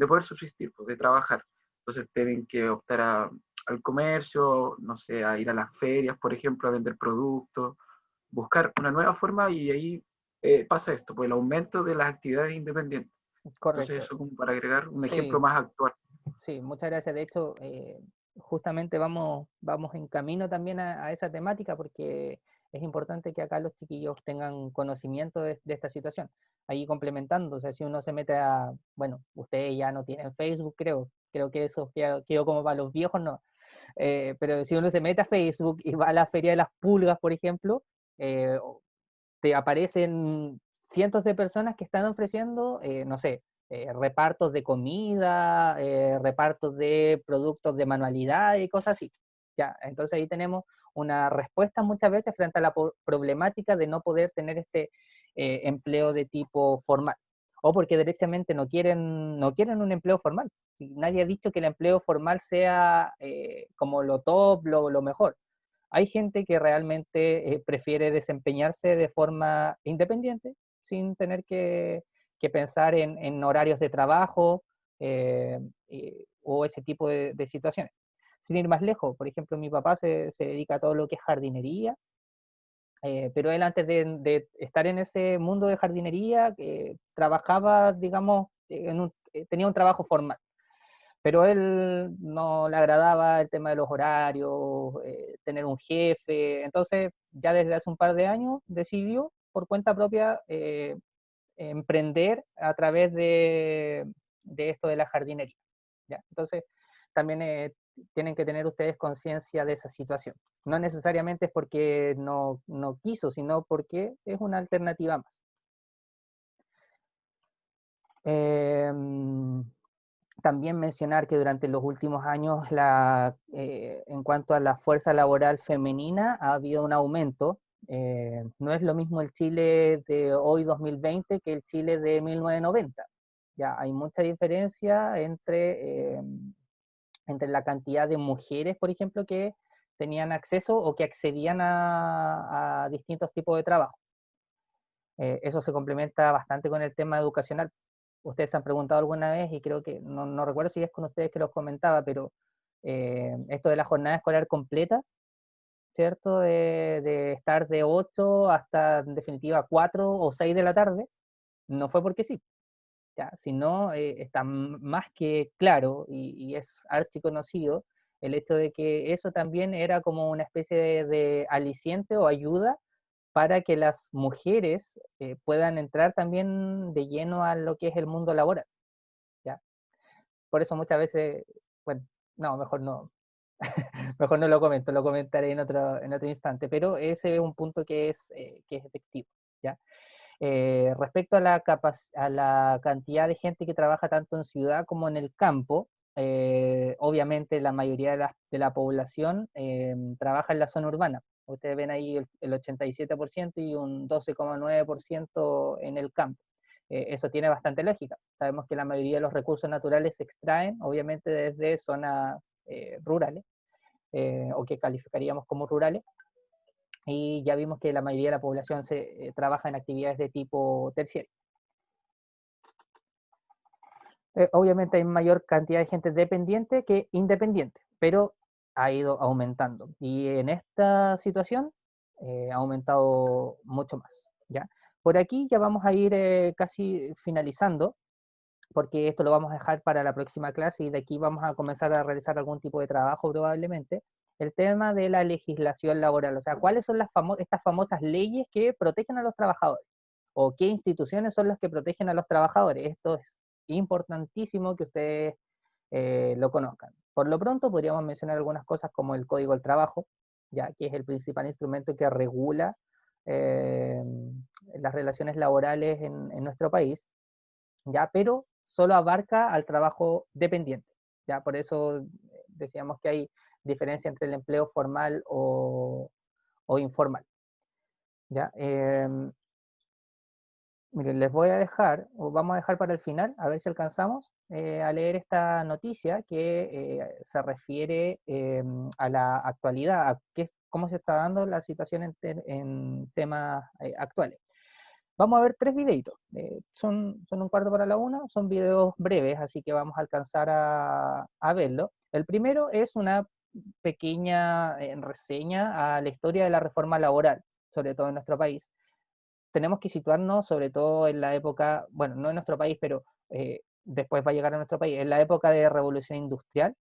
Speaker 2: poder subsistir, pues, de trabajar. Entonces, tienen que optar al comercio, no sé, a ir a las ferias, por ejemplo, a vender productos, buscar una nueva forma y ahí pasa esto, pues el aumento de las actividades independientes. Entonces,
Speaker 1: Correcto.
Speaker 2: eso como para agregar un ejemplo
Speaker 1: Sí,
Speaker 2: más actual.
Speaker 1: sí, muchas gracias. De hecho, justamente vamos en camino también a esa temática porque es importante que acá los chiquillos tengan conocimiento de esta situación. Ahí complementando, o sea, si uno se mete bueno, ustedes ya no tienen Facebook, creo que eso quedó como para los viejos, no. Pero si uno se mete a Facebook y va a la Feria de las Pulgas, por ejemplo, eh, te aparecen cientos de personas que están ofreciendo, no sé, repartos de comida, repartos de productos de manualidad y cosas así. Ya, entonces ahí tenemos una respuesta muchas veces frente a la problemática de no poder tener este empleo de tipo formal. O porque directamente no quieren un empleo formal. Nadie ha dicho que el empleo formal sea como lo top, lo mejor. Hay gente que realmente prefiere desempeñarse de forma independiente, sin tener que pensar en horarios de trabajo o ese tipo de situaciones. Sin ir más lejos, por ejemplo, mi papá se dedica a todo lo que es jardinería, pero él antes de estar en ese mundo de jardinería, trabajaba, digamos, tenía un trabajo formal, pero él no le agradaba el tema de los horarios, tener un jefe, entonces ya desde hace un par de años decidió por cuenta propia emprender a través de esto de la jardinería, ¿ya? Entonces también tienen que tener ustedes conciencia de esa situación. No necesariamente es porque no quiso, sino porque es una alternativa más. También mencionar que durante los últimos años, en cuanto a la fuerza laboral femenina, ha habido un aumento. No es lo mismo el Chile de hoy 2020 que el Chile de 1990. Ya hay mucha diferencia entre la cantidad de mujeres, por ejemplo, que tenían acceso o que accedían a distintos tipos de trabajo. Eso se complementa bastante con el tema educacional. Ustedes se han preguntado alguna vez y creo que, no recuerdo si es con ustedes que los comentaba, pero esto de la jornada escolar completa, ¿cierto? De estar de 8 hasta en definitiva 4 o 6 de la tarde, no fue porque sí, ¿ya? Sino está más que claro y es archiconocido el hecho de que eso también era como una especie de aliciente o ayuda para que las mujeres puedan entrar también de lleno a lo que es el mundo laboral, ¿ya? Por eso muchas veces, bueno, no, mejor no, mejor no lo comento, lo comentaré en otro instante, pero ese es un punto que es efectivo, ¿ya? Respecto a a la cantidad de gente que trabaja tanto en ciudad como en el campo, obviamente la mayoría de la población trabaja en la zona urbana. Ustedes ven ahí el 87% y un 12,9% en el campo. Eso tiene bastante lógica. Sabemos que la mayoría de los recursos naturales se extraen, obviamente, desde zonas rurales. o que calificaríamos como rurales, y ya vimos que la mayoría de la población trabaja en actividades de tipo terciario. Obviamente hay mayor cantidad de gente dependiente que independiente, pero ha ido aumentando. Y en esta situación ha aumentado mucho más, ¿ya? Por aquí ya vamos a ir casi finalizando, porque esto lo vamos a dejar para la próxima clase y de aquí vamos a comenzar a realizar algún tipo de trabajo probablemente. El tema de la legislación laboral, o sea, ¿cuáles son estas famosas leyes que protegen a los trabajadores? ¿O qué instituciones son las que protegen a los trabajadores? Esto es importantísimo que ustedes lo conozcan. Por lo pronto podríamos mencionar algunas cosas como el Código del Trabajo, ya que es el principal instrumento que regula las relaciones laborales en nuestro país, ya, pero solo abarca al trabajo dependiente, ya, por eso decíamos que hay diferencia entre el empleo formal o informal, ya. Miren, les voy a dejar, o vamos a dejar para el final, a ver si alcanzamos a leer esta noticia que se refiere a la actualidad, a cómo se está dando la situación en temas actuales. Vamos a ver 3 videitos, son un cuarto para la una, son videos breves, así que vamos a alcanzar a verlo. El primero es una pequeña reseña a la historia de la reforma laboral, sobre todo en nuestro país. Tenemos que situarnos sobre todo en la época, bueno, no en nuestro país, pero después va a llegar a nuestro país, en la época de Revolución Industrial.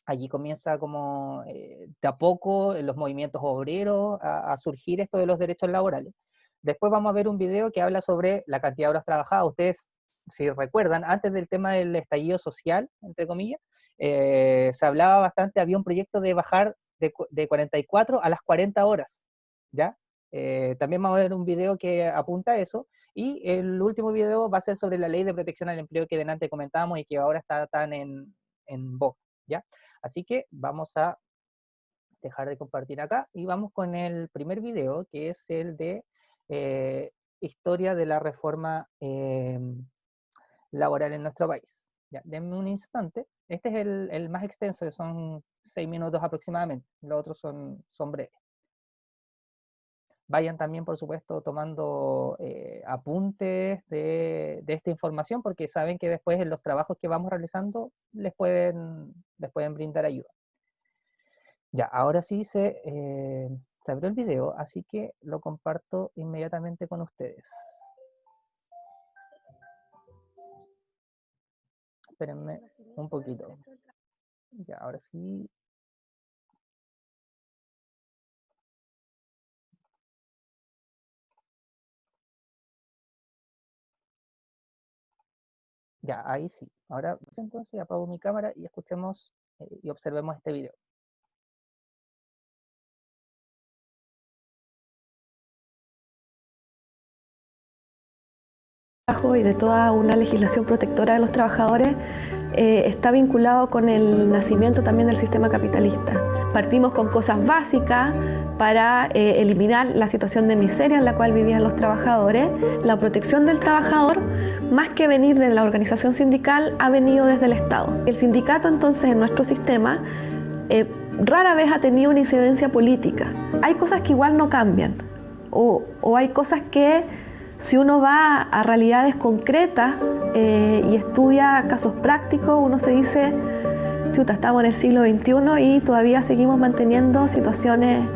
Speaker 1: Allí comienza como de a poco en los movimientos obreros a surgir esto de los derechos laborales. Después vamos a ver un video que habla sobre la cantidad de horas trabajadas. Ustedes, si recuerdan, antes del tema del estallido social, entre comillas, se hablaba bastante, había un proyecto de bajar de 44 a las 40 horas, ¿ya? También vamos a ver un video que apunta a eso, y el último video va a ser sobre la ley de protección al empleo que delante comentábamos y que ahora está tan en boga, ¿ya? Así que vamos a dejar de compartir acá y vamos con el primer video, que es el de historia de la reforma laboral en nuestro país. Ya, denme un instante. Este es el más extenso, que son 6 minutos aproximadamente. Los otros son breves. Vayan también, por supuesto, tomando apuntes de esta información, porque saben que después en los trabajos que vamos realizando les pueden brindar ayuda. Ya, ahora sí se abrió el video, así que lo comparto inmediatamente con ustedes. Espérenme un poquito. Ya, ahora sí. Ya, ahí sí. Ahora entonces apago mi cámara y escuchemos y observemos este video.
Speaker 9: Y de toda una legislación protectora de los trabajadores está vinculado con el nacimiento también del sistema capitalista. Partimos con cosas básicas para eliminar la situación de miseria en la cual vivían los trabajadores. La protección del trabajador, más que venir de la organización sindical, ha venido desde el Estado. El sindicato entonces en nuestro sistema rara vez ha tenido una incidencia política. Hay cosas que igual no cambian, o hay cosas que si uno va a realidades concretas y estudia casos prácticos, uno se dice, chuta, estamos en el siglo XXI y todavía seguimos manteniendo situaciones,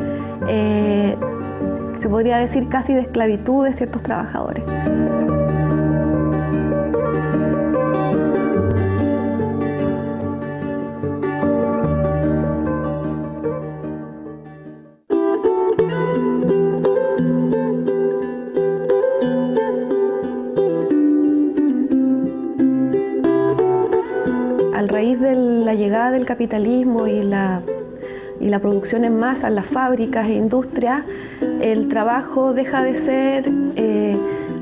Speaker 9: se podría decir casi de esclavitud de ciertos trabajadores. A raíz de la llegada del capitalismo y la producción en masa en las fábricas e industrias, el trabajo deja de ser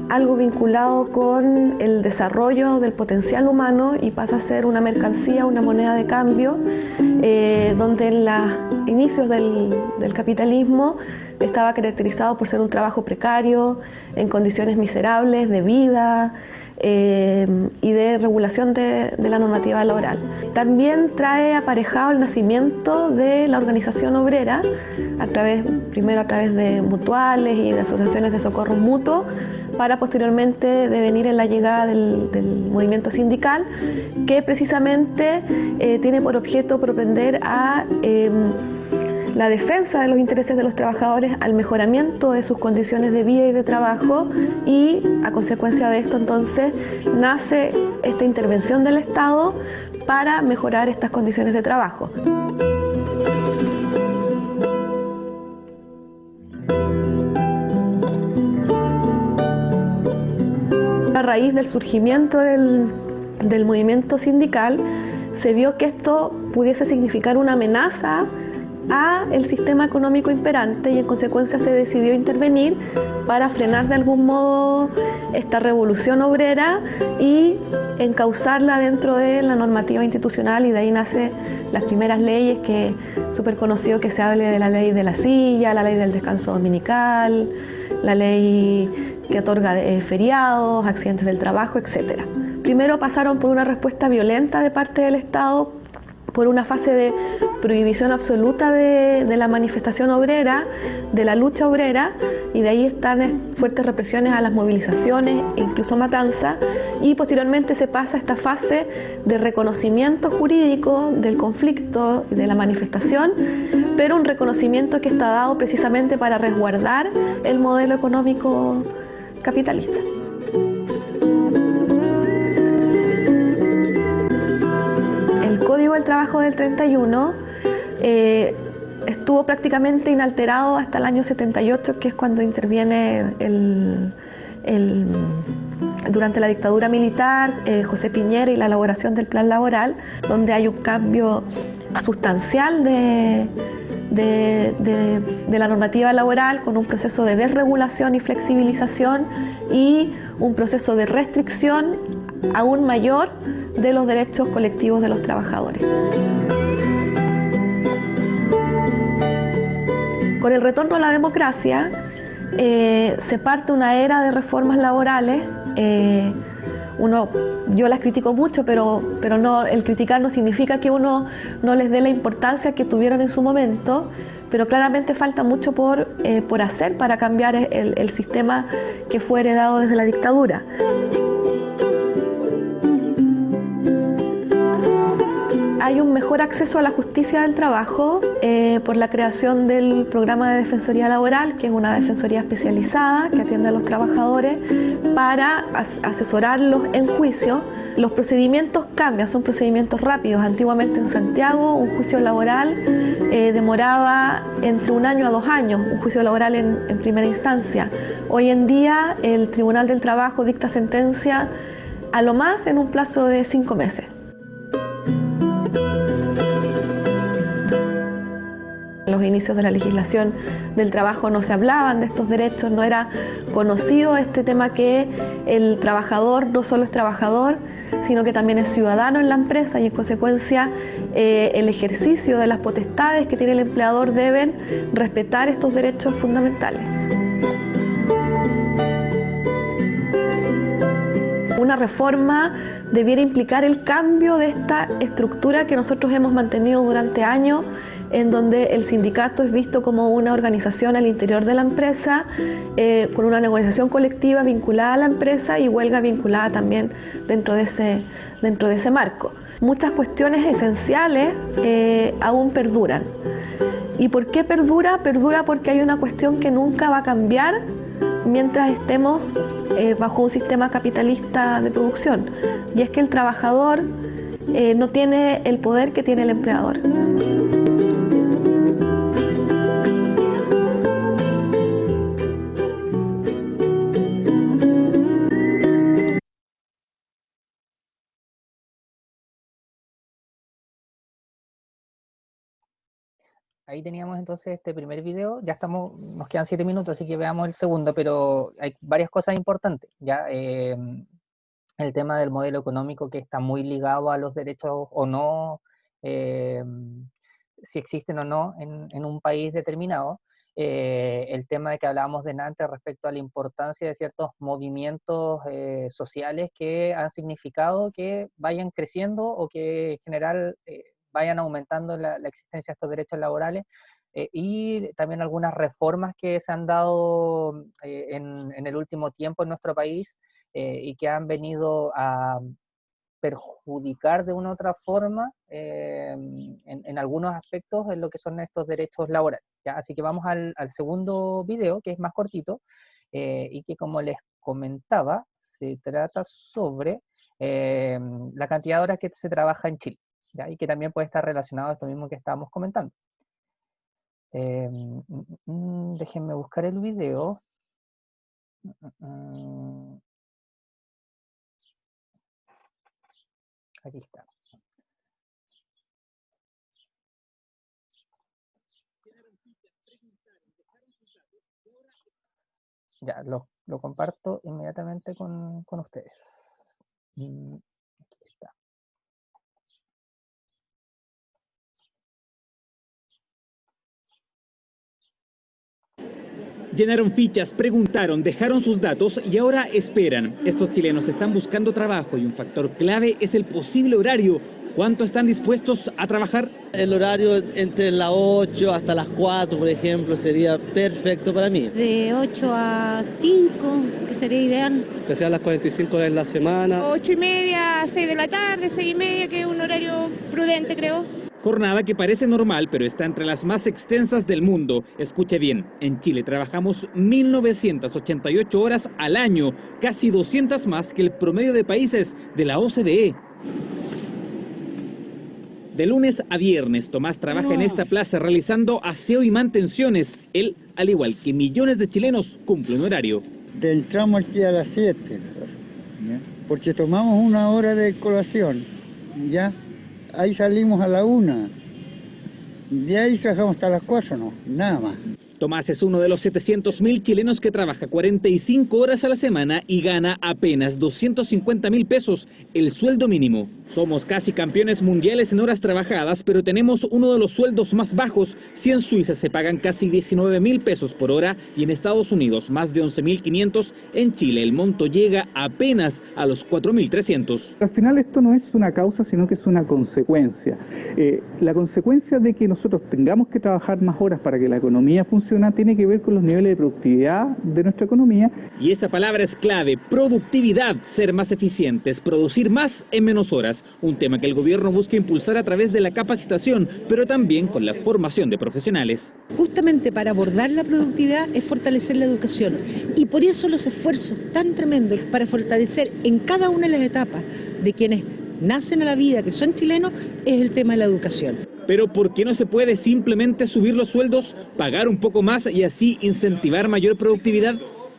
Speaker 9: algo vinculado con el desarrollo del potencial humano y pasa a ser una mercancía, una moneda de cambio, donde en los inicios del capitalismo estaba caracterizado por ser un trabajo precario, en condiciones miserables de vida, y de regulación de la normativa laboral. También trae aparejado el nacimiento de la organización obrera, primero a través de mutuales y de asociaciones de socorro mutuo, para posteriormente devenir en la llegada del movimiento sindical, que precisamente tiene por objeto propender a la defensa de los intereses de los trabajadores, al mejoramiento de sus condiciones de vida y de trabajo, y a consecuencia de esto entonces nace esta intervención del Estado para mejorar estas condiciones de trabajo. A raíz del surgimiento del movimiento sindical, se vio que esto pudiese significar una amenaza a el sistema económico imperante, y en consecuencia se decidió intervenir para frenar de algún modo esta revolución obrera y encauzarla dentro de la normativa institucional, y de ahí nacen las primeras leyes, que es súper conocido que se hable de la ley de la silla, la ley del descanso dominical, la ley que otorga feriados, accidentes del trabajo, etc. Primero pasaron por una respuesta violenta de parte del Estado, por una fase de prohibición absoluta de la manifestación obrera, de la lucha obrera, y de ahí están fuertes represiones a las movilizaciones, incluso matanza, y posteriormente se pasa a esta fase de reconocimiento jurídico del conflicto y de la manifestación, pero un reconocimiento que está dado precisamente para resguardar el modelo económico capitalista. El Código del Trabajo del 31 estuvo prácticamente inalterado hasta el año 78, que es cuando interviene durante la dictadura militar, José Piñera, y la elaboración del plan laboral, donde hay un cambio sustancial de la normativa laboral, con un proceso de desregulación y flexibilización, y un proceso de restricción aún mayor de los derechos colectivos de los trabajadores. Con el retorno a la democracia se parte una era de reformas laborales. Yo las critico mucho, pero no, el criticar no significa que uno no les dé la importancia que tuvieron en su momento, pero claramente falta mucho por hacer para cambiar el sistema que fue heredado desde la dictadura. Hay un mejor acceso a la justicia del trabajo por la creación del programa de defensoría laboral, que es una defensoría especializada que atiende a los trabajadores para asesorarlos en juicio. Los procedimientos cambian, son procedimientos rápidos. Antiguamente en Santiago un juicio laboral demoraba entre 1 año a 2 años, un juicio laboral en primera instancia. Hoy en día el Tribunal del Trabajo dicta sentencia a lo más en un plazo de 5 meses. En los inicios de la legislación del trabajo no se hablaban de estos derechos, no era conocido este tema, que el trabajador no solo es trabajador, sino que también es ciudadano en la empresa, y en consecuencia el ejercicio de las potestades que tiene el empleador deben respetar estos derechos fundamentales. Una reforma debiera implicar el cambio de esta estructura que nosotros hemos mantenido durante años, en donde el sindicato es visto como una organización al interior de la empresa, con una negociación colectiva vinculada a la empresa y huelga vinculada también dentro de ese marco. Muchas cuestiones esenciales aún perduran. ¿Y por qué perdura? Perdura porque hay una cuestión que nunca va a cambiar mientras estemos bajo un sistema capitalista de producción, y es que el trabajador no tiene el poder que tiene el empleador.
Speaker 1: Ahí teníamos entonces este primer video. Ya nos quedan 7 minutos, así que veamos el segundo, pero hay varias cosas importantes. Ya el tema del modelo económico, que está muy ligado a los derechos o no, si existen o no en un país determinado. el tema de que hablábamos de antes respecto a la importancia de ciertos movimientos sociales que han significado que vayan creciendo o que en general vayan aumentando la existencia de estos derechos laborales, y también algunas reformas que se han dado en el último tiempo en nuestro país, y que han venido a perjudicar de una u otra forma en algunos aspectos en lo que son estos derechos laborales, ¿ya? Así que vamos al segundo video, que es más cortito, y que, como les comentaba, se trata sobre la cantidad de horas que se trabaja en Chile, ¿ya? Y que también puede estar relacionado a esto mismo que estábamos comentando. Déjenme buscar el video. Aquí está. Ya, lo comparto inmediatamente con ustedes. Aquí está.
Speaker 10: Llenaron fichas, preguntaron, dejaron sus datos y ahora esperan. Estos chilenos están buscando trabajo y un factor clave es el posible horario. ¿Cuánto están dispuestos a trabajar?
Speaker 11: El horario entre las 8 hasta las 4, por ejemplo, sería perfecto para mí.
Speaker 12: De 8 a 5, que sería ideal.
Speaker 11: Que sean las 45 horas en la semana.
Speaker 13: 8:30, 6 de la tarde, 6:30, que es un horario prudente, creo.
Speaker 10: Jornada que parece normal, pero está entre las más extensas del mundo. Escuche bien, en Chile trabajamos 1.988 horas al año, casi 200 más que el promedio de países de la OCDE. De lunes a viernes, Tomás trabaja en esta plaza realizando aseo y mantenciones. Él, al igual que millones de chilenos, cumple un horario.
Speaker 14: Entramos aquí a las 7, porque tomamos una hora de colación, ¿ya? Ahí salimos a la 1, de ahí trabajamos hasta las 4, no, nada más.
Speaker 10: Tomás es uno de los 700.000 chilenos que trabaja 45 horas a la semana y gana apenas 250.000 pesos, el sueldo mínimo. Somos casi campeones mundiales en horas trabajadas, pero tenemos uno de los sueldos más bajos. Si en Suiza se pagan casi 19.000 pesos por hora y en Estados Unidos más de 11.500, en Chile el monto llega apenas a los 4.300.
Speaker 15: Al final esto no es una causa, sino que es una consecuencia. La consecuencia de que nosotros tengamos que trabajar más horas para que la economía funcione tiene que ver con los niveles de productividad de nuestra economía.
Speaker 10: Y esa palabra es clave, productividad, ser más eficientes, producir más en menos horas. Un tema que el gobierno busca impulsar a través de la capacitación, pero también con la formación de profesionales.
Speaker 16: Justamente para abordar la productividad es fortalecer la educación. Y por eso los esfuerzos tan tremendos para fortalecer en cada una de las etapas de quienes nacen a la vida, que son chilenos, es el tema de la educación.
Speaker 10: Pero ¿por qué no se puede simplemente subir los sueldos, pagar un poco más y así incentivar mayor productividad?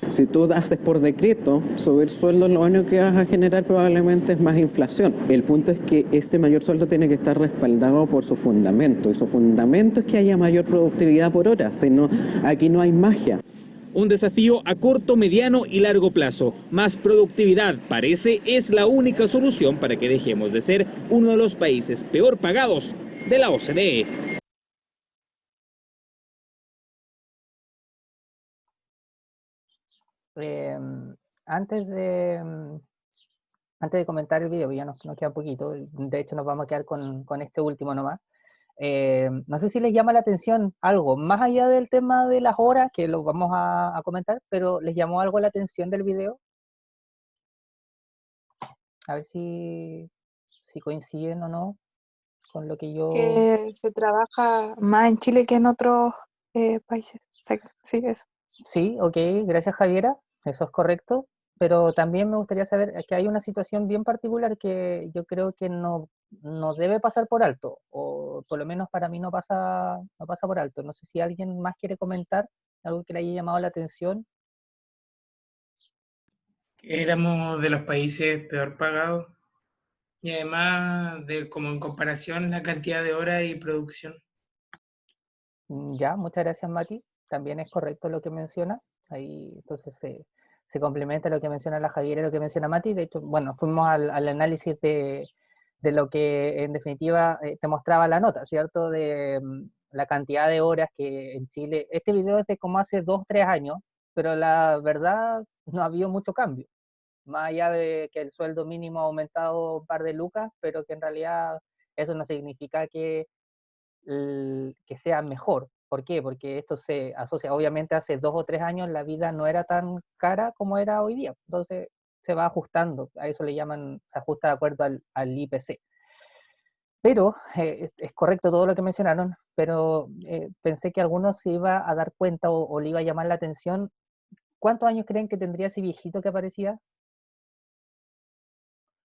Speaker 17: Si tú haces por decreto subir sueldos, lo único que vas a generar probablemente es más inflación. El punto es que este mayor sueldo tiene que estar respaldado por su fundamento, y su fundamento es que haya mayor productividad por hora, si no, aquí no hay magia.
Speaker 10: Un desafío a corto, mediano y largo plazo. Más productividad, parece, es la única solución para que dejemos de ser uno de los países peor pagados de la OCDE.
Speaker 1: Antes de comentar el video, ya nos queda poquito, de hecho nos vamos a quedar con este último nomás. No sé si les llama la atención algo, más allá del tema de las horas, que lo vamos a comentar, pero ¿les llamó algo la atención del video? A ver si coinciden o no con lo que yo...
Speaker 4: Que se trabaja más en Chile que en otros países. Exacto. Sí, eso.
Speaker 1: Sí, ok, gracias Javiera, eso es correcto, pero también me gustaría saber que hay una situación bien particular que yo creo que no debe pasar por alto, o por lo menos para mí no pasa por alto. No sé si alguien más quiere comentar algo que le haya llamado la atención.
Speaker 3: Éramos de los países peor pagados y además de como en comparación la cantidad de horas y producción.
Speaker 1: Ya, muchas gracias Mati, también es correcto lo que menciona, ahí entonces se complementa lo que menciona la Javiera y lo que menciona Mati. De hecho, bueno, fuimos al análisis de lo que en definitiva te mostraba la nota, ¿cierto? la cantidad de horas que en Chile, este video es de como hace 2, 3 años, pero la verdad no ha habido mucho cambio, más allá de que el sueldo mínimo ha aumentado un par de lucas, pero que en realidad eso no significa que sea mejor. ¿Por qué? Porque esto se asocia, obviamente hace 2 o 3 años la vida no era tan cara como era hoy día, entonces se va ajustando, a eso le llaman, se ajusta de acuerdo al IPC. Pero es correcto todo lo que mencionaron, pero pensé que a algunos se iba a dar cuenta o le iba a llamar la atención. ¿Cuántos años creen que tendría ese viejito que aparecía?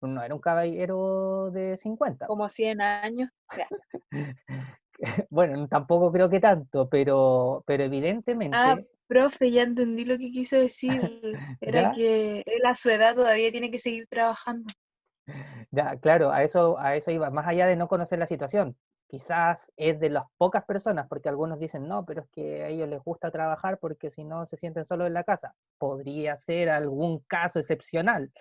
Speaker 1: No era un caballero de 50.
Speaker 4: Como 100 años. Ya.
Speaker 1: Bueno, tampoco creo que tanto, pero evidentemente...
Speaker 4: Ah, profe, ya entendí lo que quiso decir. Era
Speaker 1: ¿Ya?
Speaker 4: que él a su edad todavía tiene que seguir trabajando.
Speaker 1: Ya, claro, a eso iba, más allá de no conocer la situación. Quizás es de las pocas personas, porque algunos dicen, no, pero es que a ellos les gusta trabajar porque si no se sienten solos en la casa. Podría ser algún caso excepcional,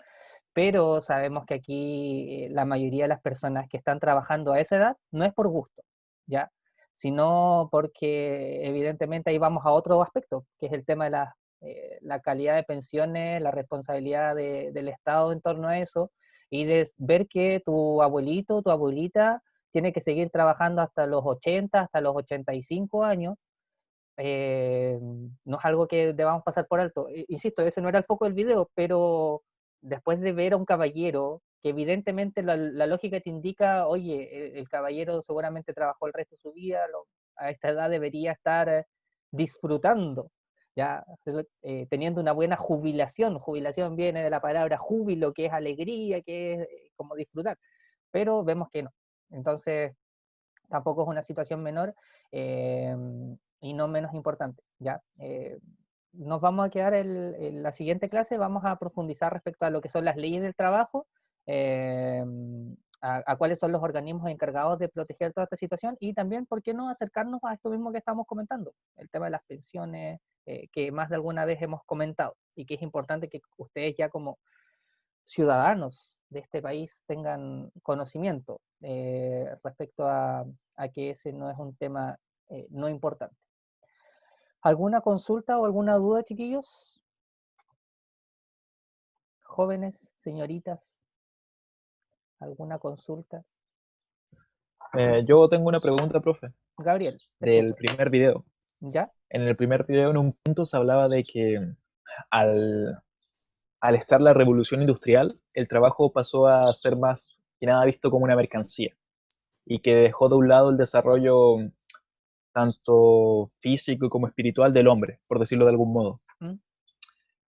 Speaker 1: pero sabemos que aquí la mayoría de las personas que están trabajando a esa edad no es por gusto, ¿ya? Sino porque evidentemente ahí vamos a otro aspecto, que es el tema de la calidad de pensiones, la responsabilidad del Estado en torno a eso, y de ver que tu abuelito, tu abuelita, tiene que seguir trabajando hasta los 80, hasta los 85 años, no es algo que debamos pasar por alto. Insisto, ese no era el foco del video, pero después de ver a un caballero, que evidentemente la lógica te indica, oye, el caballero seguramente trabajó el resto de su vida, a esta edad debería estar disfrutando, ya teniendo una buena jubilación. Jubilación viene de la palabra júbilo, que es alegría, que es como disfrutar, pero vemos que no. Entonces, tampoco es una situación menor y no menos importante, ¿ya? Nos vamos a quedar en la siguiente clase, vamos a profundizar respecto a lo que son las leyes del trabajo, a cuáles son los organismos encargados de proteger toda esta situación y también, ¿por qué no acercarnos a esto mismo que estamos comentando? El tema de las pensiones, que más de alguna vez hemos comentado y que es importante que ustedes ya como ciudadanos de este país tengan conocimiento respecto a que ese no es un tema no importante. ¿Alguna consulta o alguna duda, chiquillos? Jóvenes, señoritas, ¿alguna consulta?
Speaker 7: Yo tengo una pregunta, profe,
Speaker 1: Gabriel.
Speaker 7: del primer video.
Speaker 1: ¿Ya?
Speaker 7: En el primer video, en un punto, se hablaba de que al estar la revolución industrial, el trabajo pasó a ser más que nada visto como una mercancía y que dejó de un lado el desarrollo tanto físico como espiritual del hombre, por decirlo de algún modo.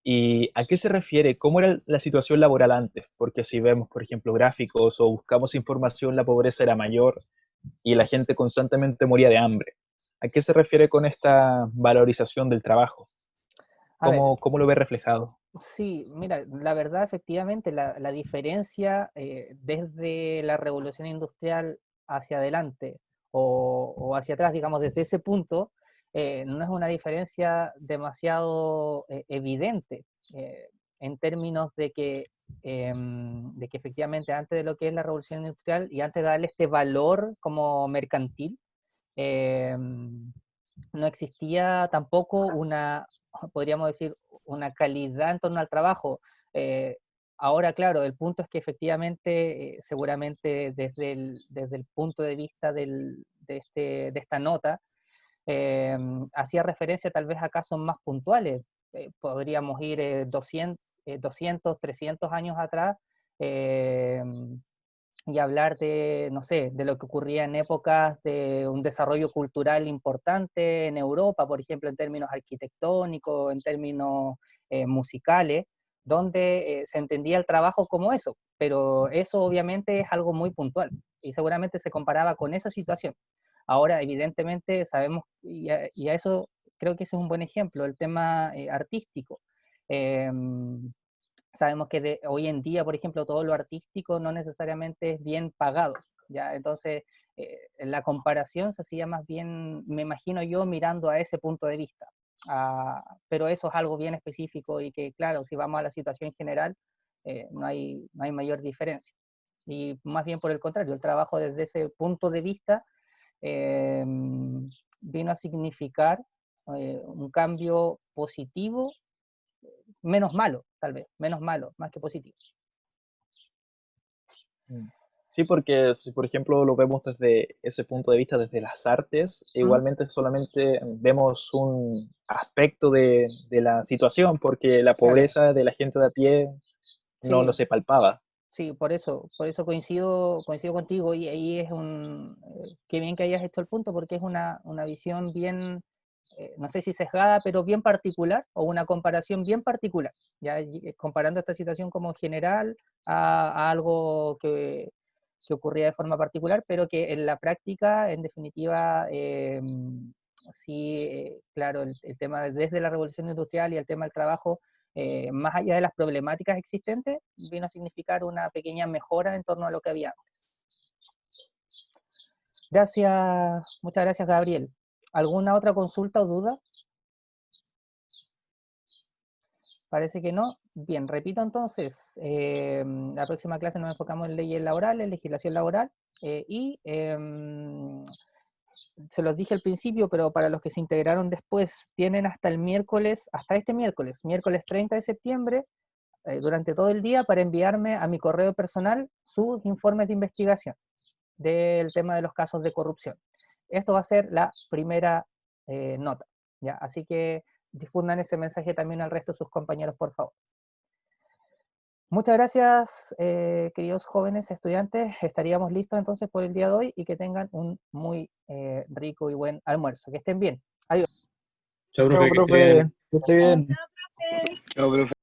Speaker 7: ¿Y a qué se refiere? ¿Cómo era la situación laboral antes? Porque si vemos, por ejemplo, gráficos o buscamos información, la pobreza era mayor y la gente constantemente moría de hambre. ¿A qué se refiere con esta valorización del trabajo? ¿Cómo lo ve reflejado?
Speaker 1: Sí, mira, la verdad, efectivamente, la diferencia desde la revolución industrial hacia adelante o hacia atrás, digamos, desde ese punto, no es una diferencia demasiado evidente en términos de que efectivamente antes de lo que es la revolución industrial y antes de darle este valor como mercantil, no existía tampoco podríamos decir, una calidad en torno al trabajo. Ahora, claro, el punto es que efectivamente, seguramente desde el punto de vista de esta nota, hacía referencia tal vez a casos más puntuales. Podríamos ir 200, 300 años atrás y hablar de, no sé, de lo que ocurría en épocas de un desarrollo cultural importante en Europa, por ejemplo, en términos arquitectónicos, en términos musicales, donde se entendía el trabajo como eso, pero eso obviamente es algo muy puntual y seguramente se comparaba con esa situación. Ahora, evidentemente, sabemos, y a eso creo que ese es un buen ejemplo, el tema artístico. Sabemos que hoy en día, por ejemplo, todo lo artístico no necesariamente es bien pagado, ¿ya? Entonces, la comparación se hacía más bien, me imagino yo, mirando a ese punto de vista. Pero eso es algo bien específico y que, claro, si vamos a la situación general, no hay mayor diferencia. Y más bien por el contrario, el trabajo desde ese punto de vista vino a significar un cambio positivo, menos malo, tal vez, menos malo, más que positivo.
Speaker 7: Sí, porque si por ejemplo lo vemos desde ese punto de vista, desde las artes, igualmente solamente vemos un aspecto de la situación, porque la pobreza de la gente de a pie no se palpaba.
Speaker 1: Sí, por eso coincido contigo, y ahí es qué bien que hayas hecho el punto, porque es una visión bien, no sé si sesgada, pero bien particular, o una comparación bien particular, ya comparando esta situación como general a algo que ocurría de forma particular, pero que en la práctica, en definitiva, sí, claro, el tema desde la revolución industrial y el tema del trabajo, más allá de las problemáticas existentes, vino a significar una pequeña mejora en torno a lo que había antes. Gracias, muchas gracias, Gabriel. ¿Alguna otra consulta o duda? Parece que no. Bien, repito entonces, la próxima clase nos enfocamos en leyes laborales, legislación laboral, y se los dije al principio, pero para los que se integraron después, tienen hasta el miércoles, hasta este miércoles 30 de septiembre, durante todo el día, para enviarme a mi correo personal sus informes de investigación del tema de los casos de corrupción. Esto va a ser la primera nota, ¿ya? Así que difundan ese mensaje también al resto de sus compañeros, por favor. Muchas gracias, queridos jóvenes estudiantes. Estaríamos listos entonces por el día de hoy, y que tengan un muy rico y buen almuerzo. Que estén bien. Adiós.
Speaker 18: Chao, profe. Que esté bien.
Speaker 8: Chao, profe.